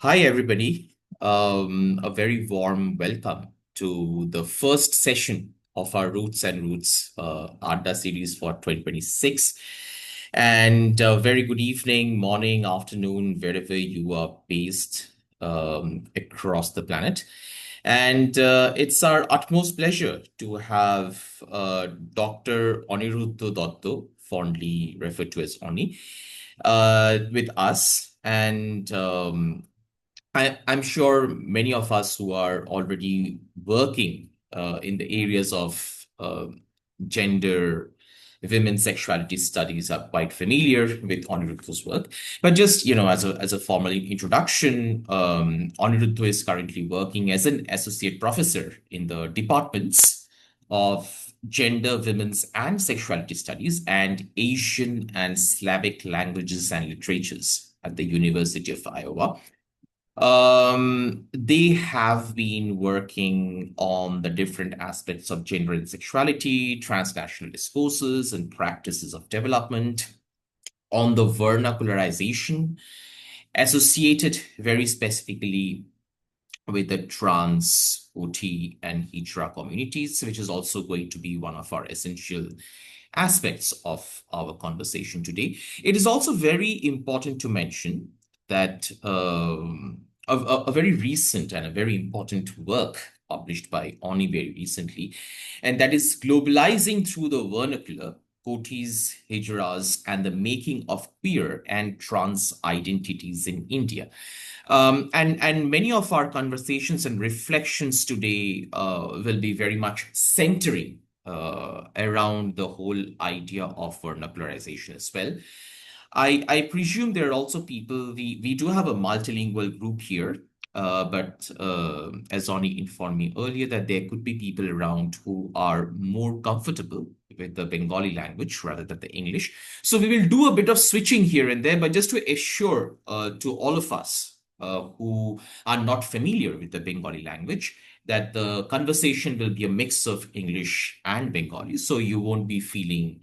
Hi, everybody. A very warm welcome to the first session of our Roots and Roots Adda series for 2026. And very good evening, morning, afternoon, wherever you are based across the planet. And it's our utmost pleasure to have Dr. Aniruddha Dutta, fondly referred to as Oni, with us. And I'm sure many of us who are already working in the areas of gender, women's sexuality studies are quite familiar with Aniruddha's work. But just, as a formal introduction, Aniruddha is currently working as an associate professor in the departments of gender, women's and sexuality studies and Asian and Slavic languages and literatures at the University of Iowa. They have been working on the different aspects of gender and sexuality, transnational discourses and practices of development, on the vernacularization associated very specifically with the trans, OT, and Hijra communities, which is also going to be one of our essential aspects of our conversation today. It is also very important to mention that a very recent and a very important work published by Oni very recently, and that is globalizing through the vernacular, Kothis, Hijras, and the making of queer and trans identities in India. And many of our conversations and reflections today will be very much centering around the whole idea of vernacularization as well. I presume there are also people, we do have a multilingual group here, but as Oni informed me earlier, that there could be people around who are more comfortable with the Bengali language rather than the English. So we will do a bit of switching here and there, but just to assure to all of us who are not familiar with the Bengali language, that the conversation will be a mix of English and Bengali. So you won't be feeling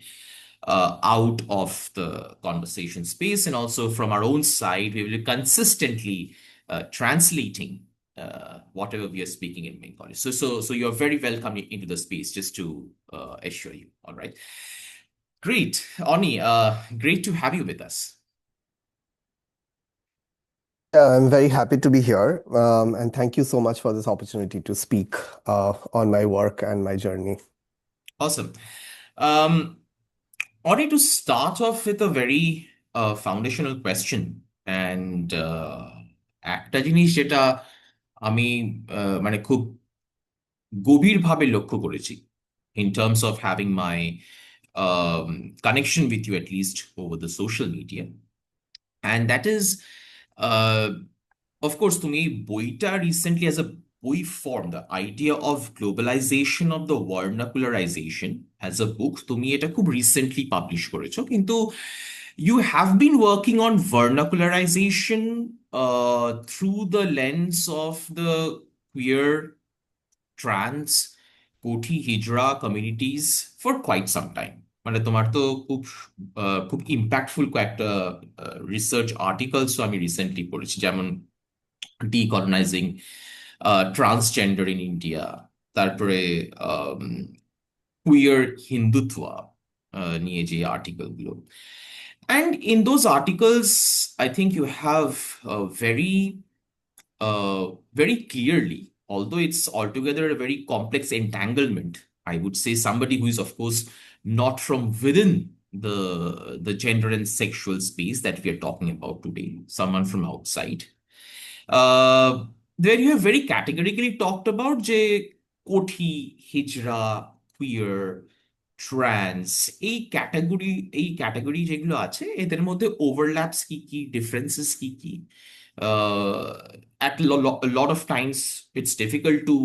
out of the conversation space. And also from our own side, we will be consistently translating whatever we are speaking in Bengali. So you're very welcome into the space, just to assure you. All right. Great. Oni, great to have you with us. Yeah, I'm very happy to be here. And thank you so much for this opportunity to speak on my work and my journey. Awesome. Um, Oni, to start off with a very foundational question, and একটা জিনিস যেটা আমি মানে খুব গভীরভাবে লক্ষ্য করেছি in terms of having my connection with you, at least over the social media, and that is uh, of course তুমি এই বইটা recently as a boi form the idea of globalization of the vernacularization as a book তুমি এটা খুব recently publish করেছো, কিন্তু you have been working on vernacularization through the lens of the queer, trans, কোঠি-হিজড়া communities for quite some time. মানে তোমার তো খুব impactful কয়েকটা রিসার্চ আর্টিকেলসও আমি রিসেন্টলি পড়েছি, যেমন ডিকলোনাইজিং ট্রান্সজেন্ডার ইন ইন্ডিয়া, তারপরে কুইয়ার হিন্দুত্ব নিয়ে যে আর্টিকেলগুলো। And in those articles, I think you have very clearly, although it's altogether a very complex entanglement, I would say somebody who is, of course, not from within the gender and sexual space that we are talking about today, someone from outside. Uh, there you have very categorically talked about যে কোঠি, হিজড়া, queer, trans, এই category যেগুলো আছে এদের মধ্যে ওভারল্যাপস কি কি, differences কি কি, at a lot of times it's difficult to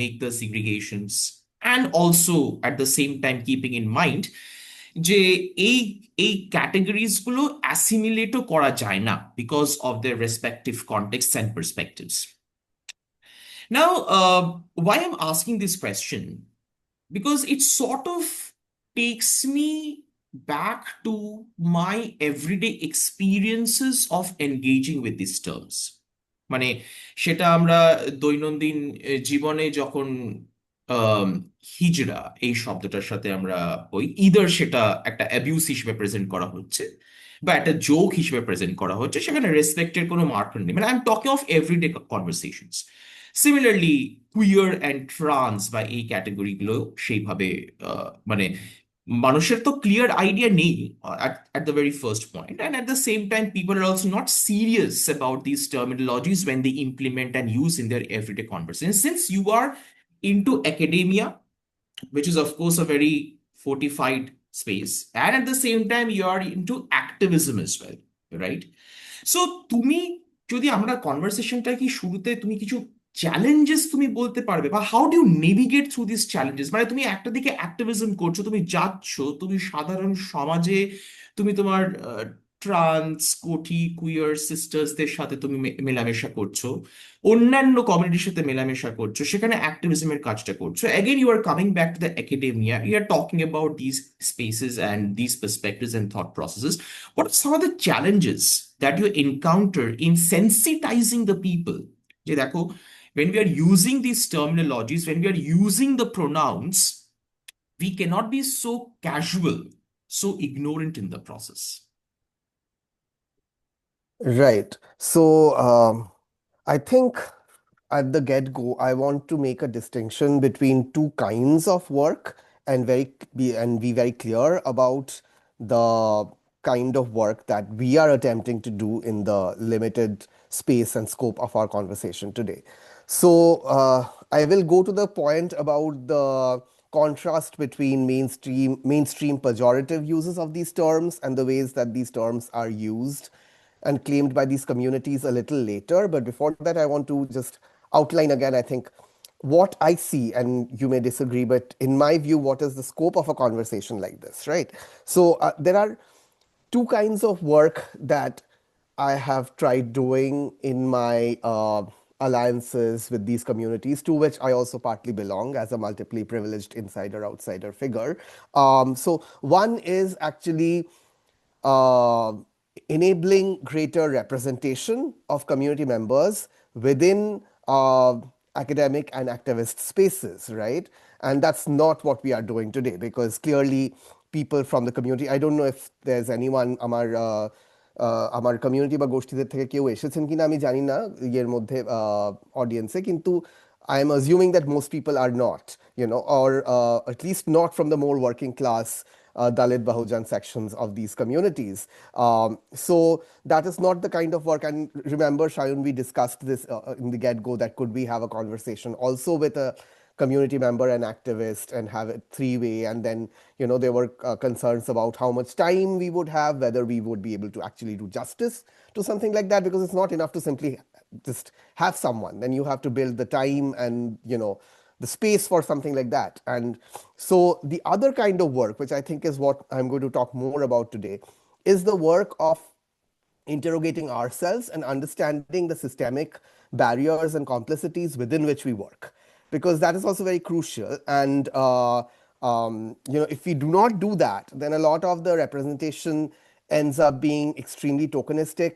make the segregations, and also at the same time keeping in mind যে এই এই ক্যাটাগরিজ গুলো অ্যাসিমিলেটও করা যায় না because of their respective contexts and perspectives. Now, why I'm asking this question, because it sort of takes me back to my everyday experiences of engaging with these terms. মানে সেটা আমরা দৈনন্দিন জীবনে যখন আম, হিজড়া এই শব্দটার সাথে আমরা ওই ইদার সেটা একটা অ্যাবিউস হিসেবে প্রেজেন্ট করা হচ্ছে বা একটা জোক হিসেবে প্রেজেন্ট করা হচ্ছে, সেখানে রেসপেক্টের কোনো মার্কার নেই। মানে I am talking of everyday conversations. Similarly queer and trans বা এই ক্যাটাগরিগুলো সেইভাবে মানে মানুষের তো ক্লিয়ার আইডিয়া নেই at the very first point, and at the same time people are also not serious about these terminologies when they implement and use in their everyday conversation. Since you are into academia, which is of course a very fortified space, and at the same time you are into activism as well, right? So তুমি যদি আমরা কনভারসেশনটা কি শুরুতে তুমি কিছু challenges তুমি বলতে পারবে, বা how do you navigate through this challenges? মানে তুমি একটা দিকে অ্যাক্টিভিজম করছো, তুমি যাচ্ছ, তুমি সাধারণ সমাজে তুমি তোমার ট্রান্স কোঠি কুইয়ার সিস্টার্সদের সাথে তুমি মেলামেশা করছো, অন্যান্য কমিউনিটির সাথে মেলামেশা করছো, সেখানে অ্যাক্টিভিজমের কাজটা করছো। Again you are coming back to the academia, you are talking about this spaces and this perspectives and thought processes. what are some of the challenges that you encounter in sensitizing the people? যে দেখো, when we are using these terminologies, when we are using the pronouns, we cannot be so casual, so ignorant in the process. Right. So I think at the get-go, I want to make a distinction between two kinds of work and be very clear about the kind of work that we are attempting to do in the limited space and scope of our conversation today. So I will go to the point about the contrast between mainstream pejorative uses of these terms and the ways that these terms are used and claimed by these communities a little later. But before that, I want to just outline again, I think, what I see, and you may disagree, but in my view, what is the scope of a conversation like this, right? So there are two kinds of work that I have tried doing in my alliances with these communities, to which I also partly belong as a multiply privileged insider outsider figure. So one is actually uh, enabling greater representation of community members within academic and activist spaces, right? And that's not what we are doing today, because clearly people from the community, I don't know if there's anyone আমার community বা গোষ্ঠীদের থেকে কেউ এসেছেন কিনা আমি জানি না ইয়ের মধ্যে অডিয়েন্সে, কিন্তু I am assuming that most people are not, or at least not from the more working class Dalit Bahujan sections of these communities. So that is not the kind of work. And remember, Shayun, we discussed this in the get-go, that could we have a conversation also with a community member and activist and have it three-way. And then, there were concerns about how much time we would have, whether we would be able to actually do justice to something like that, because it's not enough to simply just have someone. Then you have to build the time and, the space for something like that. And so the other kind of work, which I think is what I'm going to talk more about today, is the work of interrogating ourselves and understanding the systemic barriers and complexities within which we work, because that is also very crucial. And if we do not do that, then a lot of the representation ends up being extremely tokenistic,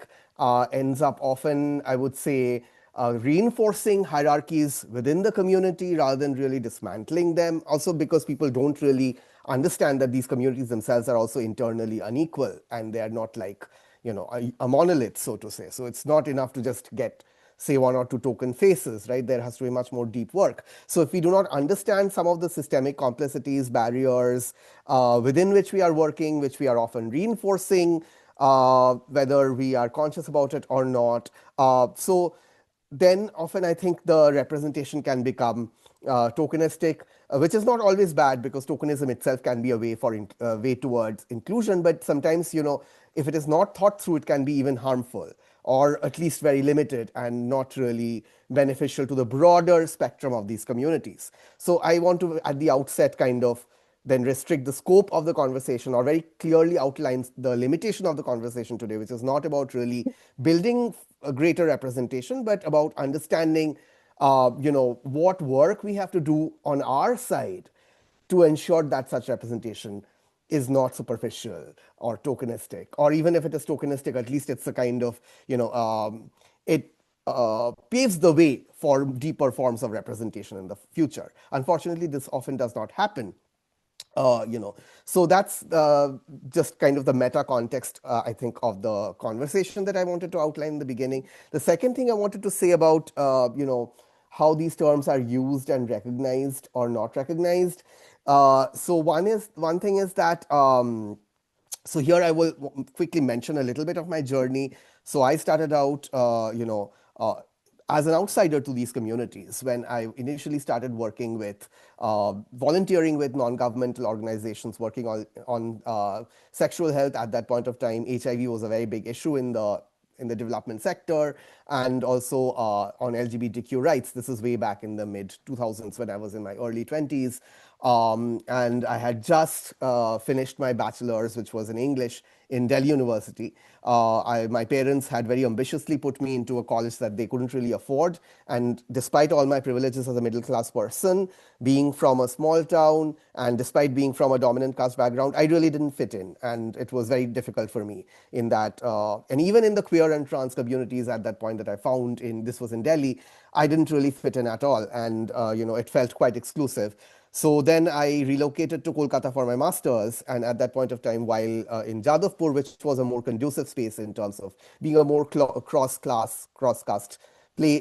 ends up often, I would say, reinforcing hierarchies within the community rather than really dismantling them. Also, because people don't really understand that these communities themselves are also internally unequal, and they are not like, a monolith, so to say. So it's not enough to just get, say, one or two token faces, right? There has to be much more deep work. So if we do not understand some of the systemic complexities, barriers within which we are working, which we are often reinforcing, whether we are conscious about it or not, so then often I think the representation can become tokenistic, which is not always bad, because tokenism itself can be a way towards inclusion. But sometimes, if it is not thought through, it can be even harmful, or at least very limited and not really beneficial to the broader spectrum of these communities. So I want to, at the outset, kind of then restrict the scope of the conversation, or very clearly outlines the limitation of the conversation today, which is not about really building a greater representation, but about understanding, what work we have to do on our side to ensure that such representation is not superficial or tokenistic, or even if it is tokenistic, at least it's a kind of, it paves the way for deeper forms of representation in the future. Unfortunately, this often does not happen. You know, so that's just kind of the meta context, I think, of the conversation that I wanted to outline in the beginning. The second thing I wanted to say about, how these terms are used and recognized or not recognized. So one thing is that, so here I will quickly mention a little bit of my journey. So I started out, as an outsider to these communities when I initially started working with, volunteering with non-governmental organizations working on sexual health. At that point of time, HIV was a very big issue in the development sector, and also on LGBTQ rights. This is way back in the mid 2000s when I was in my early 20s. And I had just finished my bachelor's, which was in English, in Delhi University. My parents had very ambitiously put me into a college that they couldn't really afford. And despite all my privileges as a middle class person, being from a small town, and despite being from a dominant caste background, I really didn't fit in. And it was very difficult for me in that. And even in the queer and trans communities at that point that I found this was in Delhi, I didn't really fit in at all. And, it felt quite exclusive. So then I relocated to Kolkata for my master's. And at that point of time, while in Jadavpur, which was a more conducive space in terms of being a more cross-class, cross-caste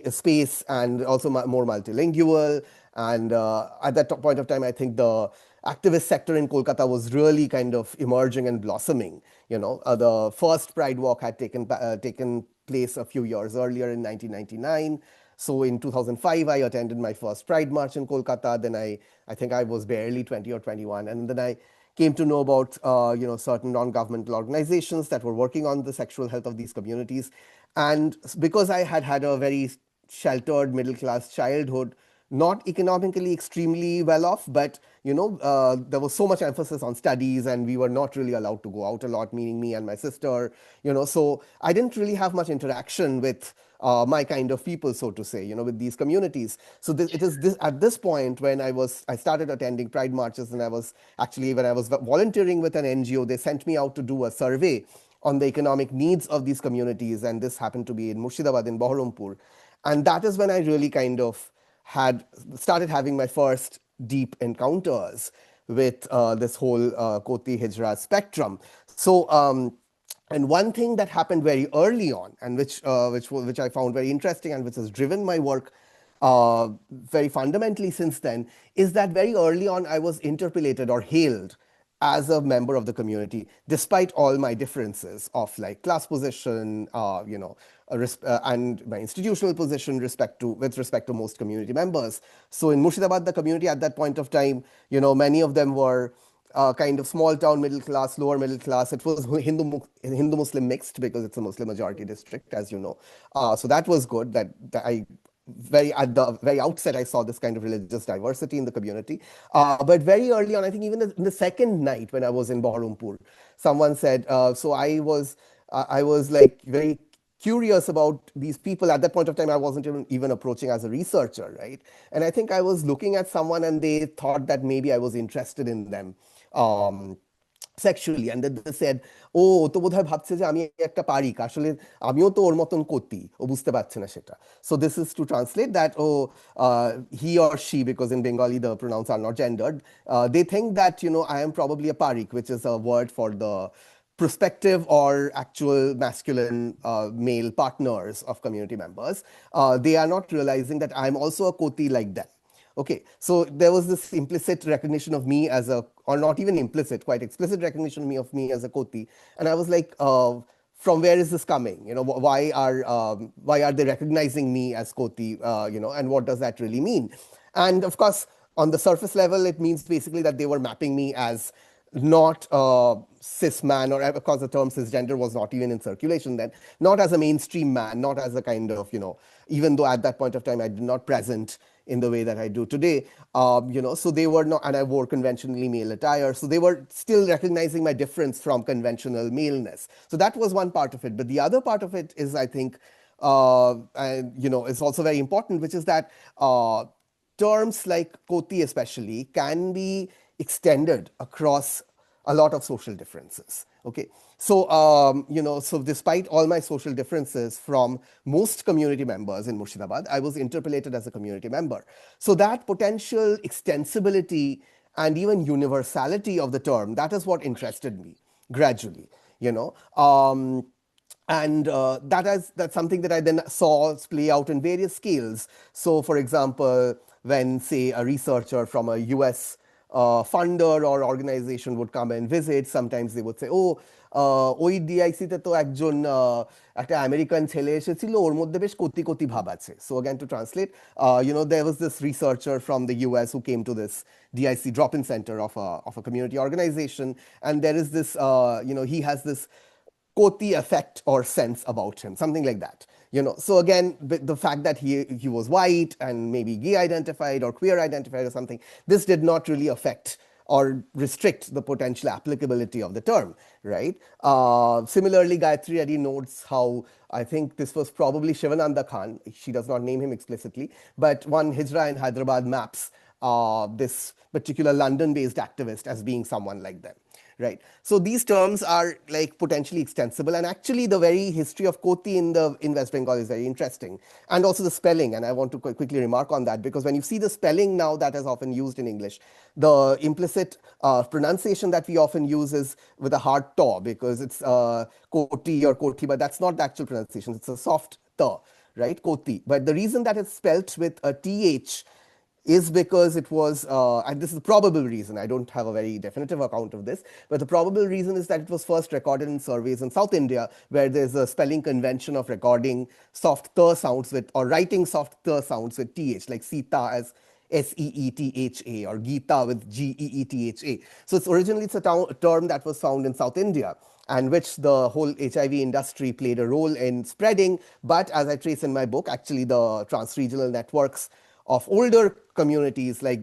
space, and also more multilingual. And at that point of time, I think the activist sector in Kolkata was really kind of emerging and blossoming. The first Pride Walk had taken place a few years earlier in 1999. So in 2005, I attended my first Pride March in Kolkata. Then I think I was barely 20 or 21. And then I came to know about, certain non-governmental organizations that were working on the sexual health of these communities. And because I had had a very sheltered middle-class childhood, not economically extremely well off, but there was so much emphasis on studies, and we were not really allowed to go out a lot, meaning me and my sister. So I didn't really have much interaction with my kind of people, so to say, with these communities. So it is this at this point when I started attending Pride marches, and when I was volunteering with an NGO, they sent me out to do a survey on the economic needs of these communities, and this happened to be in Murshidabad in Baharampur. And that is when I really kind of had started having my first deep encounters with this whole Kothi-Hijra spectrum. So, and one thing that happened very early on, and which I found very interesting, and which has driven my work very fundamentally since then, is that very early on I was interpolated or hailed as a member of the community, despite all my differences of like class position, and my institutional position with respect to most community members. So in Murshidabad, the community at that point of time, many of them were kind of small town middle class, lower middle class. It was Hindu Muslim mixed because it's a Muslim majority district, as you know. So that was good. That I very at the very outset I saw this kind of religious diversity in the community. But very early on, I think even in the second night when I was in Baharampur, someone said. So I was like very curious about these people. At that point of time, I wasn't even approaching as a researcher, right? And I think I was looking at someone, and they thought that maybe I was interested in them. Um, Sexually, and then they said, ও তো বোধহয় ভাবছে যে আমি একটা পারিক, আসলে আমিও তো ওর মতন কতি, ও বুঝতে পারছে না সেটা. So this is to translate that, he or she, because in Bengali the pronouns are not gendered, they think that I am probably a parik, which is a word for the prospective or actual masculine male partners of community members. They are not realizing that I'm also a koti like them. Okay, so there was this implicit recognition of me as a, or not even implicit, quite explicit recognition of me as a Koti, and I was like, from where is this coming? Why are they recognizing me as Koti? And what does that really mean? And of course, on the surface level, it means basically that they were mapping me as not a cis man, or of course the term cisgender was not even in circulation then, not as a mainstream man, not as a kind of, even though at that point of time I did not present in the way that I do today. So they were not, and I wore conventionally male attire. So they were still recognizing my difference from conventional maleness. So that was one part of it. But the other part of it is, I think, and it's also very important, which is that terms like Koti especially can be extended across a lot of social differences. Okay, so so despite all my social differences from most community members in Murshidabad, I was interpolated as a community member. So that potential extensibility and even universality of the term, that is what interested me gradually. You know, and that's something that I then saw play out in various scales. So, for example, when say a researcher from a US funder or organization would come and visit, sometimes they would say, "Oh, ওই ডিআইসিতে তো একজন একটা American ছেলে এসেছিল, ওর মধ্যে বেশ কতি কতি ভাব আছে." So again, to translate, there was this researcher from the US who came to this DIC drop-in center of a community organization, and there is this, he has this Koti effect or sense about him, something like that. So again, the fact that he was white and maybe gay identified or queer identified or something, this did not really affect or restrict the potential applicability of the term, right? Similarly, Gayatri Reddy notes how I think this was probably Shivananda Khan. She does not name him explicitly, but one Hijra in Hyderabad maps this particular London-based activist as being someone like them. Right. So these terms are like potentially extensible, and actually the very history of Koti in West Bengal is very interesting, and also the spelling. And I want to quickly remark on that, because when you see the spelling now that is often used in English, the implicit pronunciation that we often use is with a hard ta, because it's Koti or Koti, but that's not the actual pronunciation. It's a soft ta, right? Koti. But the reason that it's spelt with a th is because it was, and this is the probable reason, I don't have a very definitive account of this, but the probable reason is that it was first recorded in surveys in South India, where there's a spelling convention of recording soft th sounds with, or writing soft th sounds with th, like Sita as Seetha or Gita with Geetha. So it's a term that was found in South India, and which the whole HIV industry played a role in spreading. But as I trace in my book, actually the trans-regional networks of older communities, like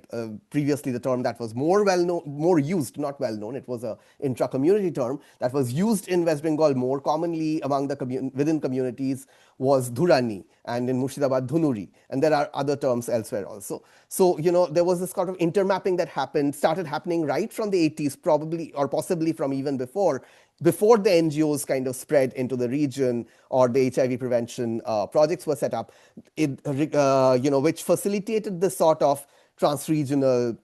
previously the term that was more well known, more used, not well known, it was a intra-community term that was used in West Bengal more commonly among the within communities, was Dhurani, and in Murshidabad Dhunuri, and there are other terms elsewhere also. So there was this sort of intermapping that started happening right from the 80s, probably or possibly from even before the NGOs kind of spread into the region, or the HIV prevention projects were set up, which facilitated this sort of trans-regional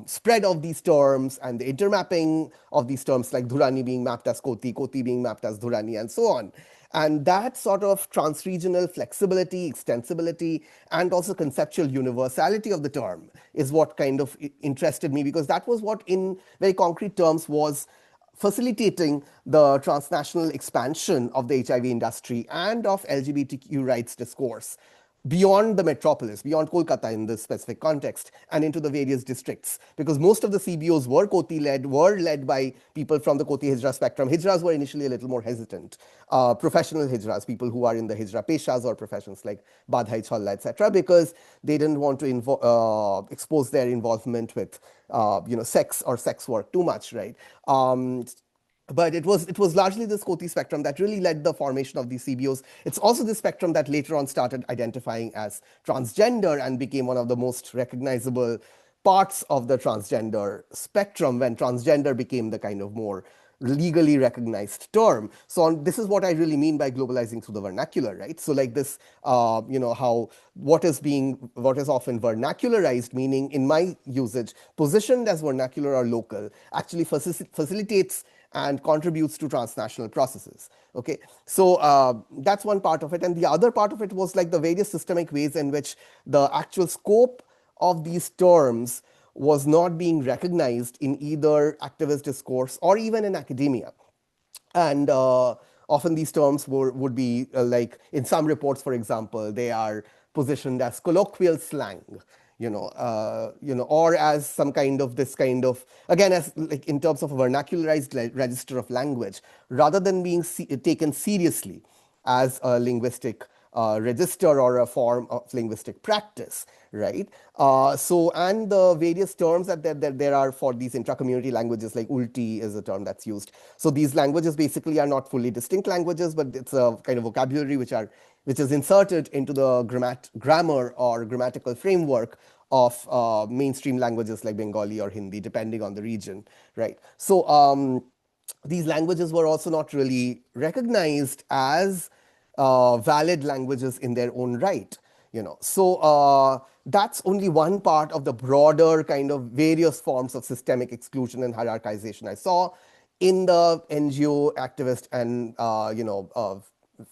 spread of these terms and the intermapping of these terms, like Dhurani being mapped as Koti, Koti being mapped as Dhurani, and so on. And that sort of trans-regional flexibility, extensibility, and also conceptual universality of the term is what kind of interested me, because that was what, in very concrete terms, was facilitating the transnational expansion of the HIV industry and of LGBTQ rights discourse beyond the metropolis, beyond Kolkata in this specific context, and into the various districts. Because most of the CBOs were led by people from the Kothi-Hijra spectrum. Hijras were initially a little more hesitant. Professional Hijras, people who are in the Hijra Peshas or professions like Badhai, Challa, etc., because they didn't want to expose their involvement with sex or sex work too much, right? But it was largely this Koti spectrum that really led the formation of these CBOs. It's also the spectrum that later on started identifying as transgender and became one of the most recognizable parts of the transgender spectrum, when transgender became the kind of more legally recognized term. So this is what I really mean by globalizing through the vernacular, right? So like this, how what is often vernacularized, meaning in my usage, positioned as vernacular or local, actually facilitates and contributes to transnational processes. Okay, so that's one part of it. And the other part of it was like the various systemic ways in which the actual scope of these terms was not being recognized in either activist discourse or even in academia. And often these terms would be like, in some reports, for example, they are positioned as colloquial slang, or as some kind of again, as like in terms of a vernacularized register of language, rather than being taken seriously as a linguistic register or a form of linguistic practice, right? And the various terms that there are for these intra-community languages, like ulti is a term that's used. So these languages basically are not fully distinct languages, but it's a kind of vocabulary which is inserted into the grammar or grammatical framework of mainstream languages like Bengali or Hindi, depending on the region, right? So these languages were also not really recognized as valid languages in their own right. So that's only one part of the broader kind of various forms of systemic exclusion and hierarchization I saw in the NGO activist and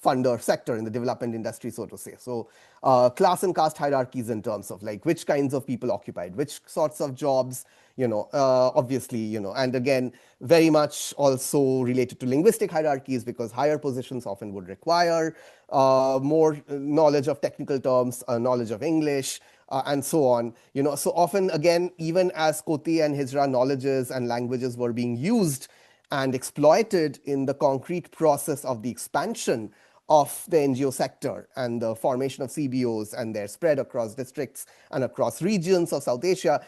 funder sector in the development industry, so to say. So class and caste hierarchies in terms of like which kinds of people occupied which sorts of jobs, obviously, and again, very much also related to linguistic hierarchies, because higher positions often would require more knowledge of technical terms, knowledge of English, and so on. So often, again, even as Kothi and Hijra knowledges and languages were being used and exploited in the concrete process of the expansion of the NGO sector and the formation of CBOs and their spread across districts and across regions of South Asia,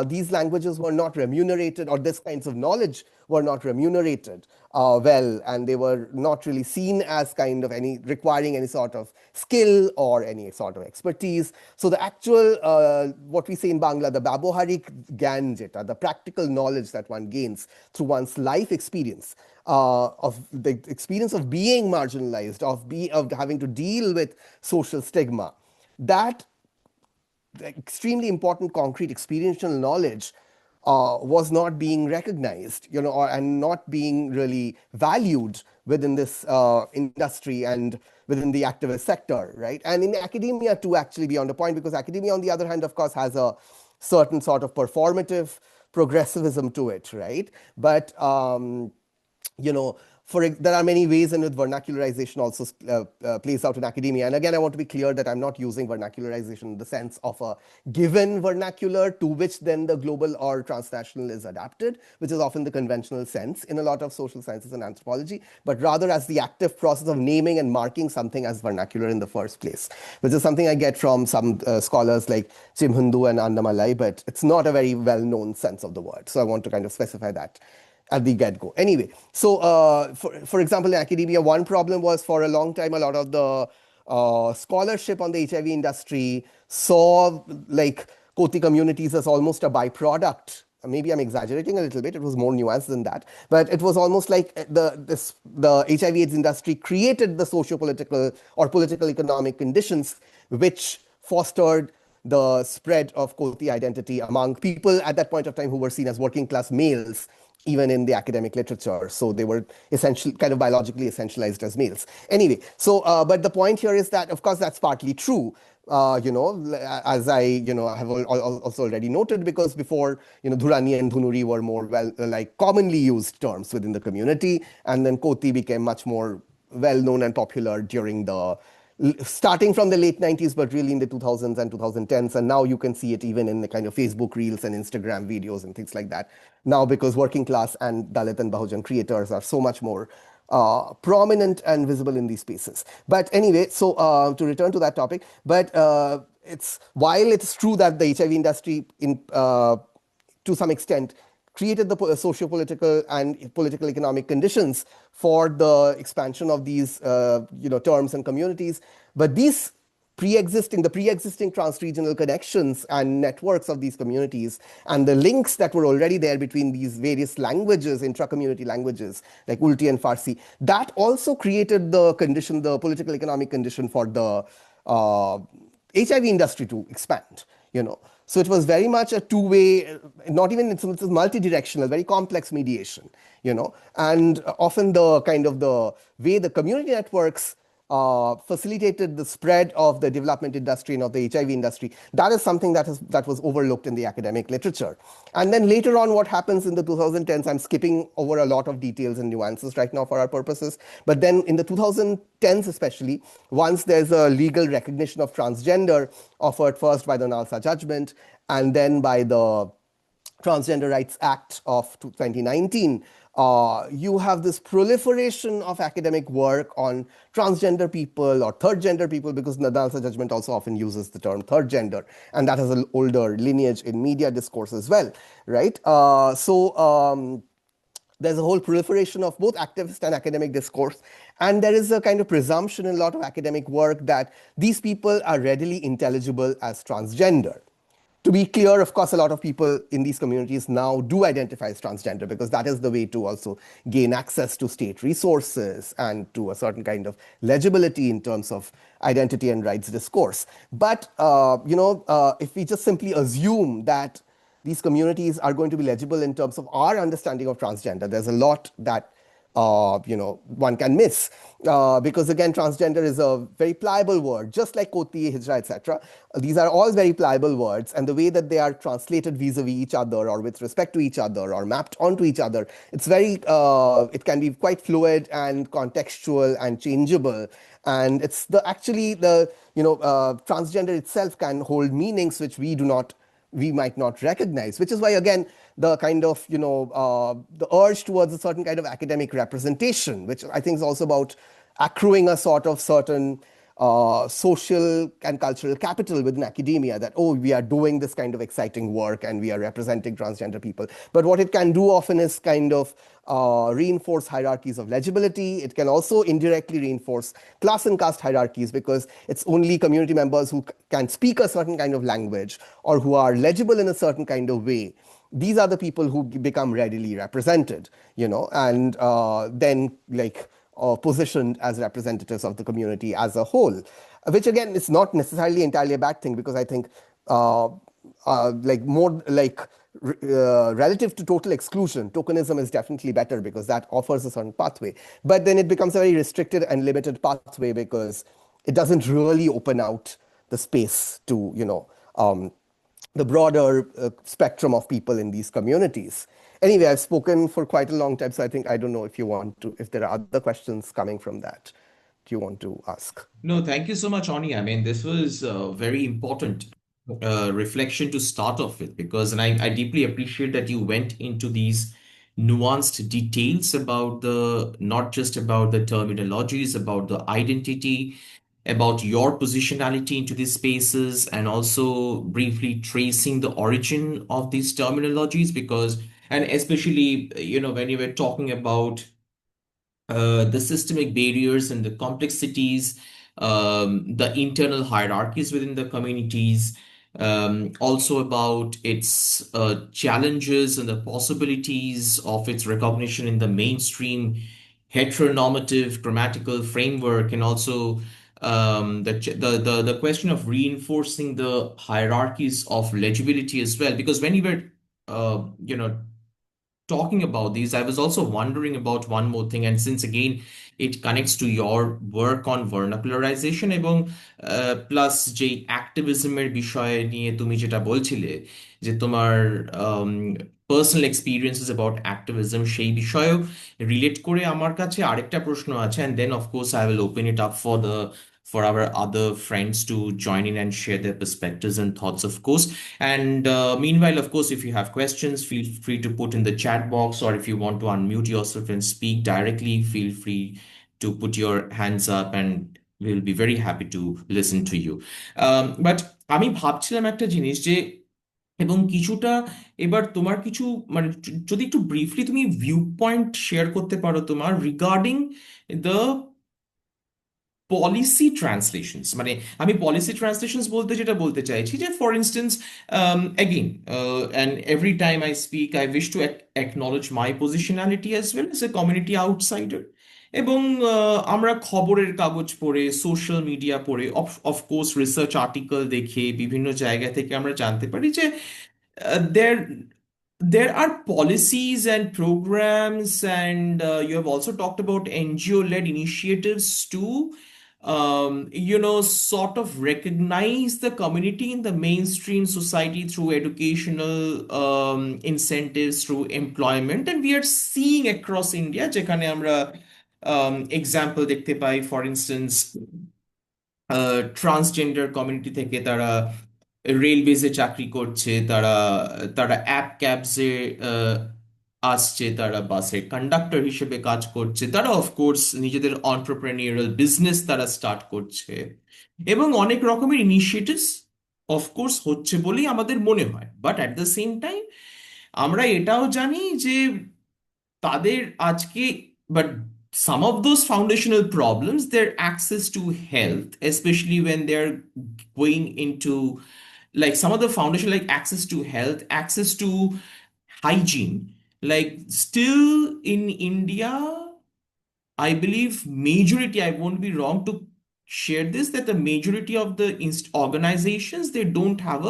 these languages were not remunerated, or this kinds of knowledge were not remunerated well, and they were not really seen as kind of any requiring any sort of skill or any sort of expertise. So the actual, what we say in Bangla, the baboharik gyan jeta, the practical knowledge that one gains through one's life experience, of the experience of being marginalized, of having to deal with social stigma, that extremely important concrete experiential knowledge was not being recognized, and not being really valued within this industry and within the activist sector, right? And in academia too, actually, beyond the point, because academia, on the other hand, of course, has a certain sort of performative progressivism to it, right? But there are many ways in which vernacularization also plays out in academia. And again, I want to be clear that I'm not using vernacularization in the sense of a given vernacular to which then the global or transnational is adapted, which is often the conventional sense in a lot of social sciences and anthropology, but rather as the active process of naming and marking something as vernacular in the first place, which is something I get from some scholars like Chimhundu and Andamalai, but it's not a very well-known sense of the word. So I want to kind of specify that at the get-go. Anyway, so for example, in academia, one problem was for a long time, a lot of the scholarship on the HIV industry saw like Kothi communities as almost a byproduct. Maybe I'm exaggerating a little bit. It was more nuanced than that. But it was almost like the HIV/AIDS industry created the socio-political or political economic conditions which fostered the spread of Kothi identity among people at that point of time who were seen as working class males, even in the academic literature. So they were essentially kind of biologically essentialized as males. Anyway, so but the point here is that, of course, that's partly true. As I have also already noted, because before Dhurani and Dhunuri were more like commonly used terms within the community, and then Kothi became much more well known and popular during the starting from the late 90s, but really in the 2000s and 2010s. And now you can see it even in the kind of Facebook reels and Instagram videos and things like that. Now, because working class and Dalit and Bahujan creators are so much more prominent and visible in these spaces. But anyway, so to return to that topic, but while it's true that the HIV industry to some extent created the socio-political and political economic conditions for the expansion of these terms and communities. But these pre-existing trans-regional connections and networks of these communities and the links that were already there between these various languages, intra-community languages like Ulti and Farsi, that also created the condition, the political economic condition for the HIV industry to expand, So it was very much a two-way, not even, it's multi-directional, very complex mediation, and often the kind of the way the community networks facilitated the spread of the development industry and of the HIV industry. That is something that was overlooked in the academic literature. And then later on, what happens in the 2010s, I'm skipping over a lot of details and nuances right now for our purposes, but then in the 2010s especially, once there's a legal recognition of transgender offered first by the Nalsa judgment and then by the Transgender Rights Act of 2019, you have this proliferation of academic work on transgender people or third gender people, because the Nalsa judgment also often uses the term third gender, and that has an older lineage in media discourse as well, right? There's a whole proliferation of both activist and academic discourse. And there is a kind of presumption in a lot of academic work that these people are readily intelligible as transgender. To be clear, of course, a lot of people in these communities now do identify as transgender because that is the way to also gain access to state resources and to a certain kind of legibility in terms of identity and rights discourse. But if we just simply assume that these communities are going to be legible in terms of our understanding of transgender, there's a lot that one can miss. Because again, transgender is a very pliable word, just like Kothi-hijra, etc. These are all very pliable words, and the way that they are translated vis-a-vis each other or with respect to each other or mapped onto each other, it can be quite fluid and contextual and changeable. And it's transgender itself can hold meanings which we might not recognize, which is why, again, the kind of, the urge towards a certain kind of academic representation, which I think is also about accruing a sort of certain social and cultural capital within academia, that, oh, we are doing this kind of exciting work and we are representing transgender people. But what it can do often is kind of reinforce hierarchies of legibility. It can also indirectly reinforce class and caste hierarchies because it's only community members who can speak a certain kind of language or who are legible in a certain kind of way. These are the people who become readily represented, and then positioned as representatives of the community as a whole, which again is not necessarily entirely a bad thing because I think uh, more like relative to total exclusion, tokenism is definitely better because that offers a certain pathway. But then it becomes a very restricted and limited pathway because it doesn't really open out the space to, the broader spectrum of people in these communities. Anyway, I've spoken for quite a long time, so I don't know if there are other questions coming from that. Do you want to ask? No, thank you so much, Oni. I mean, this was a very important reflection to start off with because, and I deeply appreciate that you went into these nuanced details about not just about the terminologies, about the identity, about your positionality into these spaces, and also briefly tracing the origin of these terminologies because, and especially, when you were talking about the systemic barriers and the complexities, the internal hierarchies within the communities, also about its challenges and the possibilities of its recognition in the mainstream heteronormative grammatical framework, and also the question of reinforcing the hierarchies of legibility as well. Because when you were talking about these, I was also wondering about one more thing. And since again, it connects to your work on vernacularization এবং plus যে অ্যাক্টিভিজমের বিষয় নিয়ে তুমি যেটা বলছিলে যে তোমার personal experiences about activism সেই বিষয়েও রিলেট করে আমার কাছে আরেকটা প্রশ্ন আছে, and then of course I will open it up for our other friends to join in and share their perspectives and thoughts, of course. And meanwhile, of course, if you have questions, feel free to put in the chat box, or if you want to unmute yourself and speak directly, feel free to put your hands up and we'll be very happy to listen to you. But আমি ভাবছিলাম একটা জিনিস যে এবং কিছুটা এবার তোমার কিছু মানে যদি একটু ব্রিফলি তুমি ভিউ পয়েন্ট শেয়ার করতে পারো তোমার রিগার্ডিং দ্য পলিসি ট্রান্সলেশনস, মানে আমি পলিসি ট্রান্সলেশনস বলতে যেটা বলতে চাইছি যে for instance again and every time I speak I wish to acknowledge my positionality as well as a community outsider. এবং আমরা খবরের কাগজ পড়ে, সোশ্যাল মিডিয়া পড়ে, অফকোর্স রিসার্চ আর্টিকেল দেখে বিভিন্ন জায়গা থেকে আমরা জানতে পারি যে there are policies and programs, and you have also talked about NGO-led initiatives to, sort of recognize the community in the mainstream society through educational incentives, through employment, and we are seeing across India, যেখানে আমরা example দেখতে পাই, for instance, transgender community থেকে তারা রেলওয়েজে চাকরি করছে, তারা তারা app ক্যাবসে আসছে, তারা বাসের কন্ডাক্টর হিসেবে কাজ করছে, তারা অফকোর্স নিজেদের অন্টারপ্রেনিউরাল বিজনেস তারা স্টার্ট করছে, এবং অনেক রকমের ইনিশিয়েটিভস অফকোর্স হচ্ছে বলেই আমাদের মনে হয়। But at the same time আমরা এটাও জানি যে তাদের আজকে, but some of those foundational problems, their access to health, especially when they're going into like some of the foundation, like access to health, access to hygiene, like still in India, I believe majority, I won't be wrong to share this, that the majority of the organizations, they don't have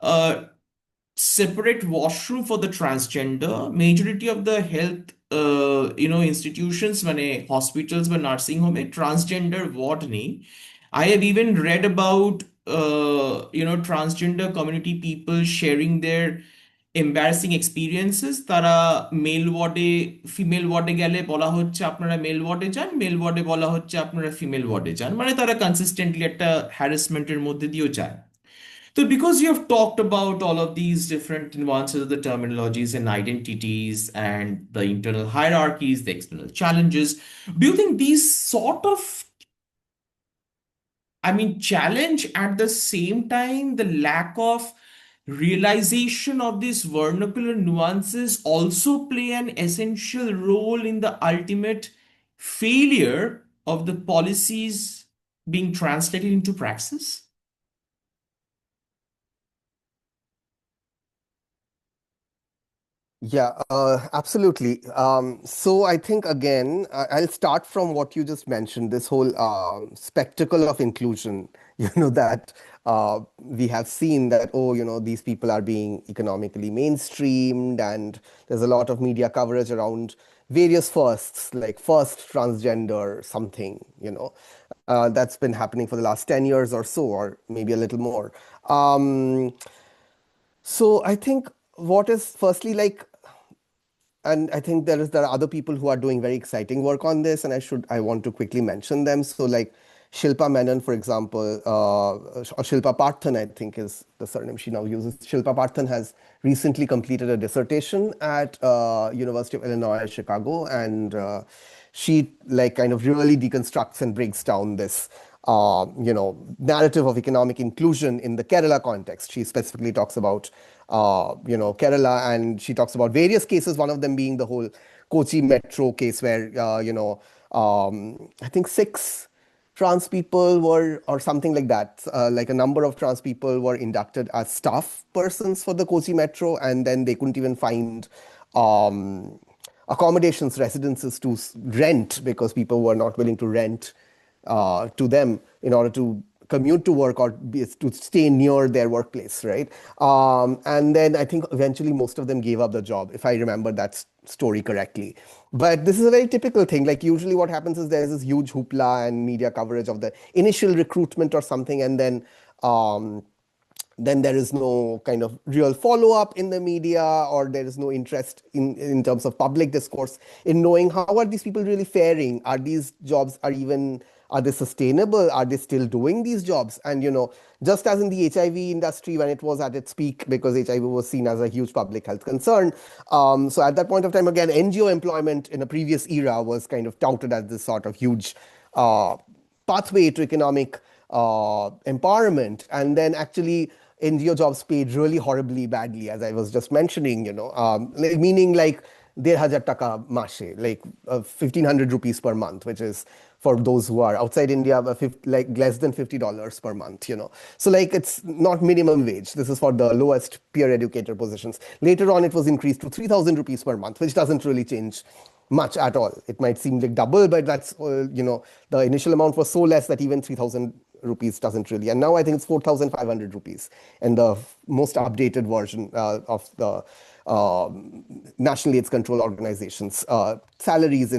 a separate washroom for the transgender. Majority of the health institutions, মানে hospitals বা nursing home transgender ward নেই. I have even read about transgender community people sharing their embarrassing experiences. তারা mail ওয়ার্ডে female ওয়ার্ডে গেলে বলা হচ্ছে আপনারা মেল ওয়ার্ডে যান, মেল ওয়ার্ডে বলা হচ্ছে আপনারা ফিমেল ওয়ার্ডে যান, মানে তারা কনসিস্টেন্টলি একটা হ্যারাসমেন্টের মধ্যে দিয়েও যায়. So, because you have talked about all of these different nuances of the terminologies and identities and the internal hierarchies, the external challenges, do you think these sort of, I mean, challenge at the same time the lack of realization of these vernacular nuances also play an essential role in the ultimate failure of the policies being translated into praxis? Yeah, absolutely. So I think again, I'll start from what you just mentioned, this whole spectacle of inclusion, that we have seen that, oh, these people are being economically mainstreamed, and there's a lot of media coverage around various firsts, like first transgender something, that's been happening for the last 10 years or so, or maybe a little more. So I think what is firstly like, and I think there are other people who are doing very exciting work on this, and I want to quickly mention them. So like Shilpa Menon, for example, or Shilpa Parthan, I think is the surname she now uses. Shilpa Parthan has recently completed a dissertation at University of Illinois Chicago, and she like kind of really deconstructs and breaks down this narrative of economic inclusion in the Kerala context. She specifically talks about, Kerala, and she talks about various cases, one of them being the whole Kochi metro case where, I think six trans people were, or something like that, like a number of trans people were inducted as staff persons for the Kochi metro, and then they couldn't even find um, accommodations, residences to rent because people were not willing to rent to them in order to commute to work or to stay near their workplace, right? And then I think eventually most of them gave up the job, if I remember that story correctly. But this is a very typical thing. Like usually what happens is there's this huge hoopla and media coverage of the initial recruitment or something, and then there is no kind of real follow up in the media, or there is no interest in terms of public discourse in knowing how are these people really faring. Are these jobs are they sustainable? Are they still doing these jobs? And just as in the HIV industry when it was at its peak, because HIV was seen as a huge public health concern, so at that point of time, again, NGO employment in a previous era was kind of touted as this sort of huge uh, pathway to economic empowerment. And then actually NGO jobs paid really horribly badly, as I was just mentioning, meaning like 1,500 taka mashe, like 1,500 rupees per month, which is for those who are outside India, like less than $50 per month, So like it's not minimum wage. This is for the lowest peer educator positions. Later on, it was increased to 3,000 rupees per month, which doesn't really change much at all. It might seem like double, but that's, the initial amount was so less that even 3,000 rupees doesn't really. And now I think it's 4,500 rupees. And the most updated version of the National AIDS Control Organization's salaries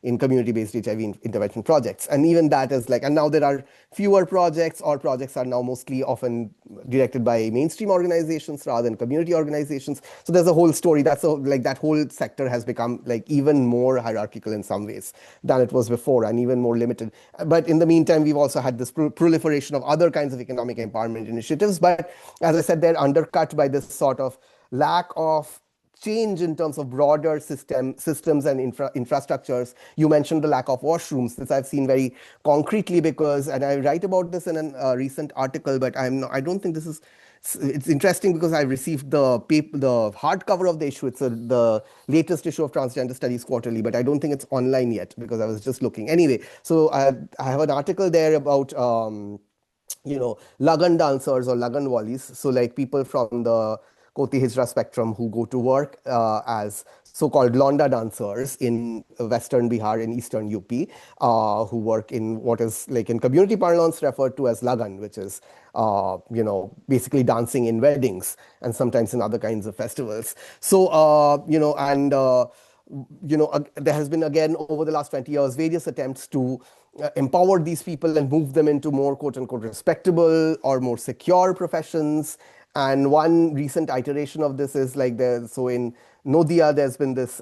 in community-based HIV intervention projects. And even that is like, and now there are fewer projects, or projects are now mostly often directed by mainstream organizations rather than community organizations. So there's a whole story. Like that whole sector has become like even more hierarchical in some ways than it was before, and even more limited. But in the meantime, we've also had this proliferation of other kinds of economic empowerment initiatives. But as I said, they're undercut by this sort of lack of change in terms of broader systems and infrastructures. You mentioned the lack of washrooms. This I've seen very concretely because, and I write about this in a recent article, but I don't think this is. It's interesting because I received the hardcover of the issue. It's the latest issue of Transgender Studies Quarterly, but I don't think it's online yet because I was just looking. Anyway, so I have an article there about Lagan dancers or Lagan wallis. So like people from the Kothi-hijra spectrum who go to work as so-called Londa dancers in Western Bihar and Eastern UP, who work in what is like in community parlance referred to as Lagan, which is, basically dancing in weddings and sometimes in other kinds of festivals. So, there has been again over the last 20 years various attempts to empower these people and move them into more quote unquote respectable or more secure professions. And one recent iteration of this is like so in Nodia, there's been this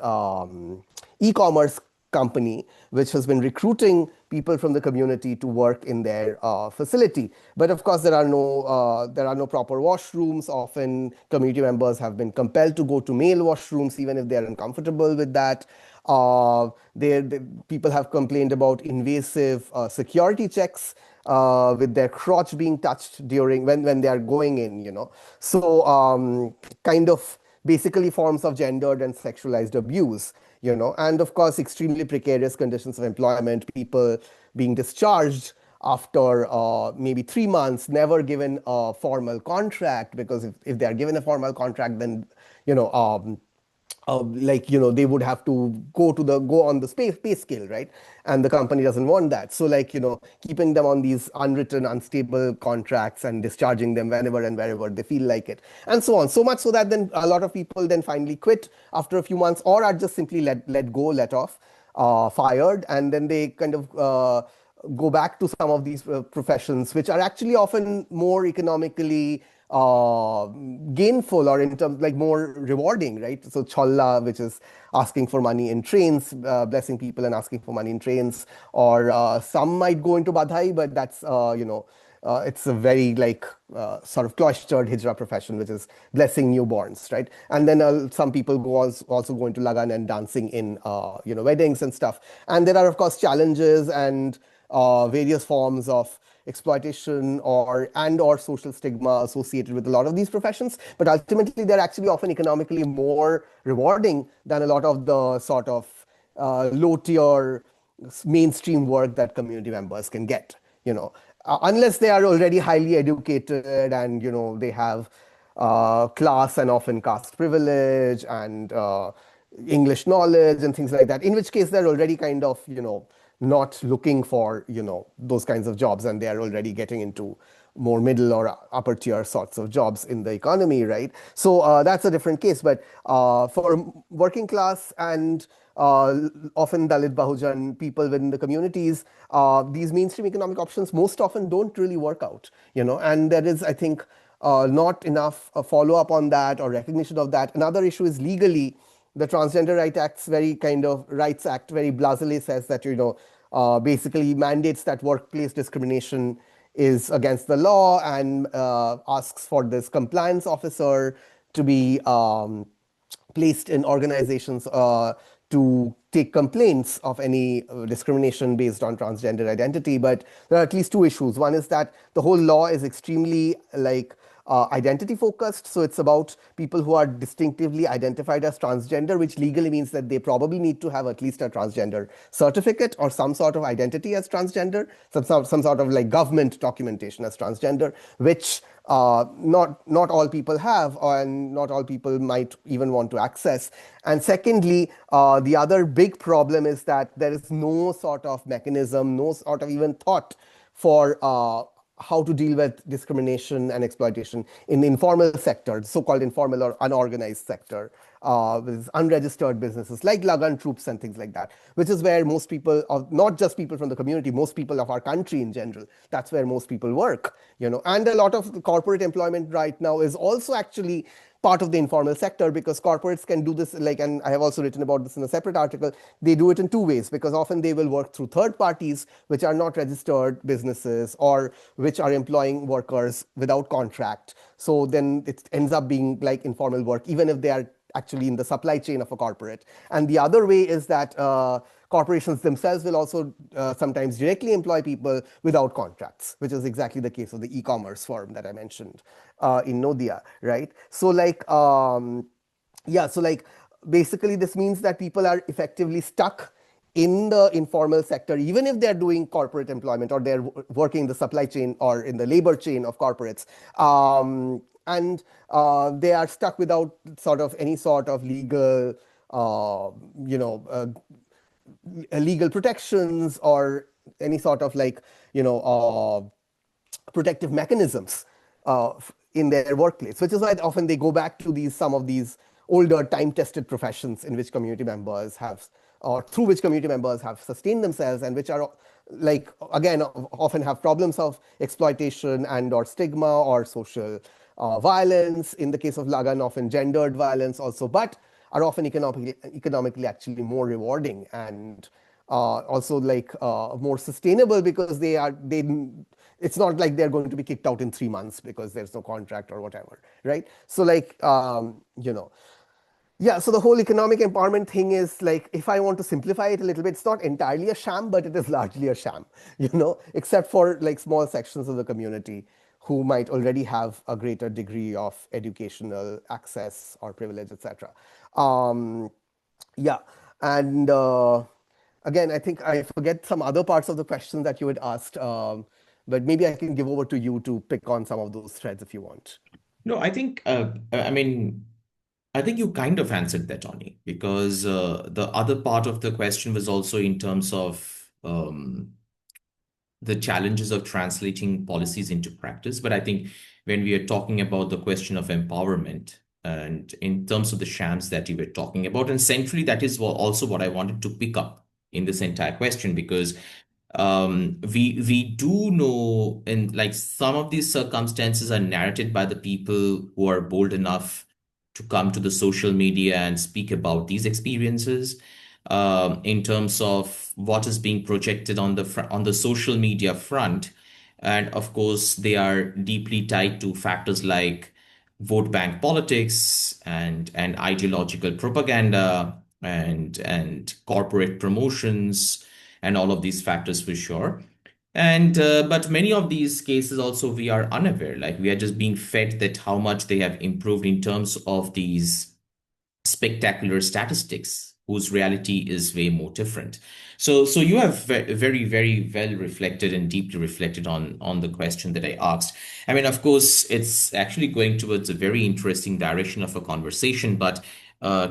e-commerce company which has been recruiting people from the community to work in their facility. But of course, there are no proper washrooms. Often, community members have been compelled to go to male washrooms, even if they are uncomfortable with that. People have complained about invasive security checks with their crotch being touched during when they are going in. So kind of basically forms of gendered and sexualized abuse. And of course, extremely precarious conditions of employment, people being discharged after maybe 3 months, never given a formal contract, because if they are given a formal contract, then you know they would have to go on the pay scale, right? And the company doesn't want that. So keeping them on these unwritten unstable contracts and discharging them whenever and wherever they feel like it, and so on, so much so that then a lot of people then finally quit after a few months, or are just simply let go, let off, fired, and then they kind of go back to some of these professions, which are actually often more economically gainful, or in terms like more rewarding, right? So cholla, which is asking for money in trains, blessing people and asking for money in trains, or some might go into badhai, but that's it's a very sort of cloistered hijra profession, which is blessing newborns, right? And then some people also go into lagan and dancing in weddings and stuff. And there are of course challenges and various forms of exploitation or social stigma associated with a lot of these professions, but ultimately they're actually often economically more rewarding than a lot of the sort of low tier mainstream work that community members can get, unless they are already highly educated and they have class and often caste privilege and English knowledge and things like that, in which case they're already kind of not looking for those kinds of jobs, and they are already getting into more middle or upper tier sorts of jobs in the economy, right? So that's a different case. But for working class and often Dalit Bahujan people within the communities, these mainstream economic options most often don't really work out, and there is, I think, not enough follow up on that or recognition of that. Another issue is legally. The Transgender Rights Act very blasely says that basically mandates that workplace discrimination is against the law, and asks for this compliance officer to be placed in organizations to take complaints of any discrimination based on transgender identity. But there are at least two issues. One is that the whole law is extremely identity focused. So it's about people who are distinctively identified as transgender, which legally means that they probably need to have at least a transgender certificate or some sort of identity as transgender, some sort of like government documentation as transgender, which not all people have, and not all people might even want to access. And secondly, the other big problem is that there is no sort of mechanism, no sort of even thought for how to deal with discrimination and exploitation in the informal sector, so-called informal or unorganized sector, with unregistered businesses like Lagan troops and things like that, which is where most people, not just people from the community, most people of our country in general, that's where most people work, And a lot of corporate employment right now is also actually part of the informal sector, because corporates can do this, and I have also written about this in a separate article. They do it in two ways, because often they will work through third parties, which are not registered businesses or which are employing workers without contract. So then it ends up being like informal work, even if they are actually in the supply chain of a corporate. And the other way is that corporations themselves will also sometimes directly employ people without contracts, which is exactly the case of the e-commerce firm that I mentioned in Nodia, right? So basically this means that people are effectively stuck in the informal sector, even if they're doing corporate employment or they're working in the supply chain or in the labor chain of corporates, and they are stuck without sort of any sort of legal, uh, you know, legal protections or any sort of like, protective mechanisms in their workplace, which is why often they go back to these some of these older time-tested professions in which community members have, or through which community members have sustained themselves, and which are like again often have problems of exploitation and or stigma or social violence. In the case of Lagan, often gendered violence also, but are often economically actually more rewarding and also like more sustainable because they it's not like they're going to be kicked out in 3 months because there's no contract or whatever, right? So like yeah, so the whole economic empowerment thing is like, if I want to simplify it a little bit, it's not entirely a sham, but it is largely a sham, except for like small sections of the community who might already have a greater degree of educational access or privilege, etc. Um, yeah, and again, I think I forget some other parts of the question that you had asked, but maybe I can give over to you to pick on some of those threads if you want. No, I mean, I think you kind of answered that, Tony, because the other part of the question was also in terms of the challenges of translating policies into practice. But I think when we are talking about the question of empowerment and in terms of the shams that you were talking about, and centrally, that is also what I wanted to pick up in this entire question, because we do know, and like some of these circumstances are narrated by the people who are bold enough to come to the social media and speak about these experiences, in terms of what is being projected on on the social media front. And of course, they are deeply tied to factors like vote bank politics and ideological propaganda and corporate promotions and all of these factors for sure. And but many of these cases also we are unaware, like we are just being fed that how much they have improved in terms of these spectacular statistics whose reality is way more different. So you have very, very well reflected and deeply reflected on the question that I asked. I mean, of course, it's actually going towards a very interesting direction of a conversation, but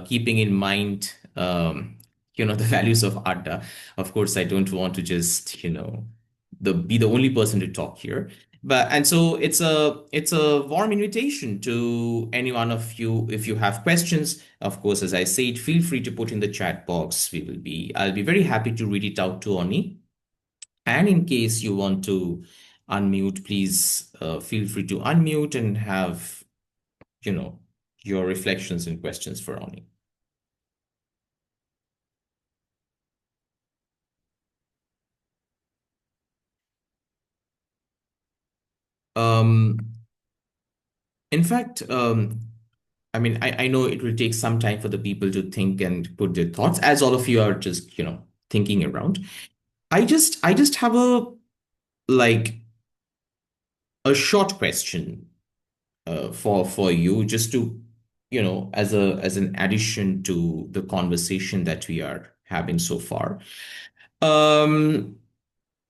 keeping in mind, the values of Adda, of course, I don't want to just, be the only person to talk here. But and so it's a warm invitation to any one of you. If you have questions, of course, as I said, feel free to put in the chat box. I'll be very happy to read it out to Oni. And in case you want to unmute, please feel free to unmute and have, you know, your reflections and questions for Oni. Um, in fact, I mean, I know it will take some time for the people to think and put their thoughts, as all of you are just, thinking around. I just have like a short question for you, just to, as an addition to the conversation that we are having so far. Um,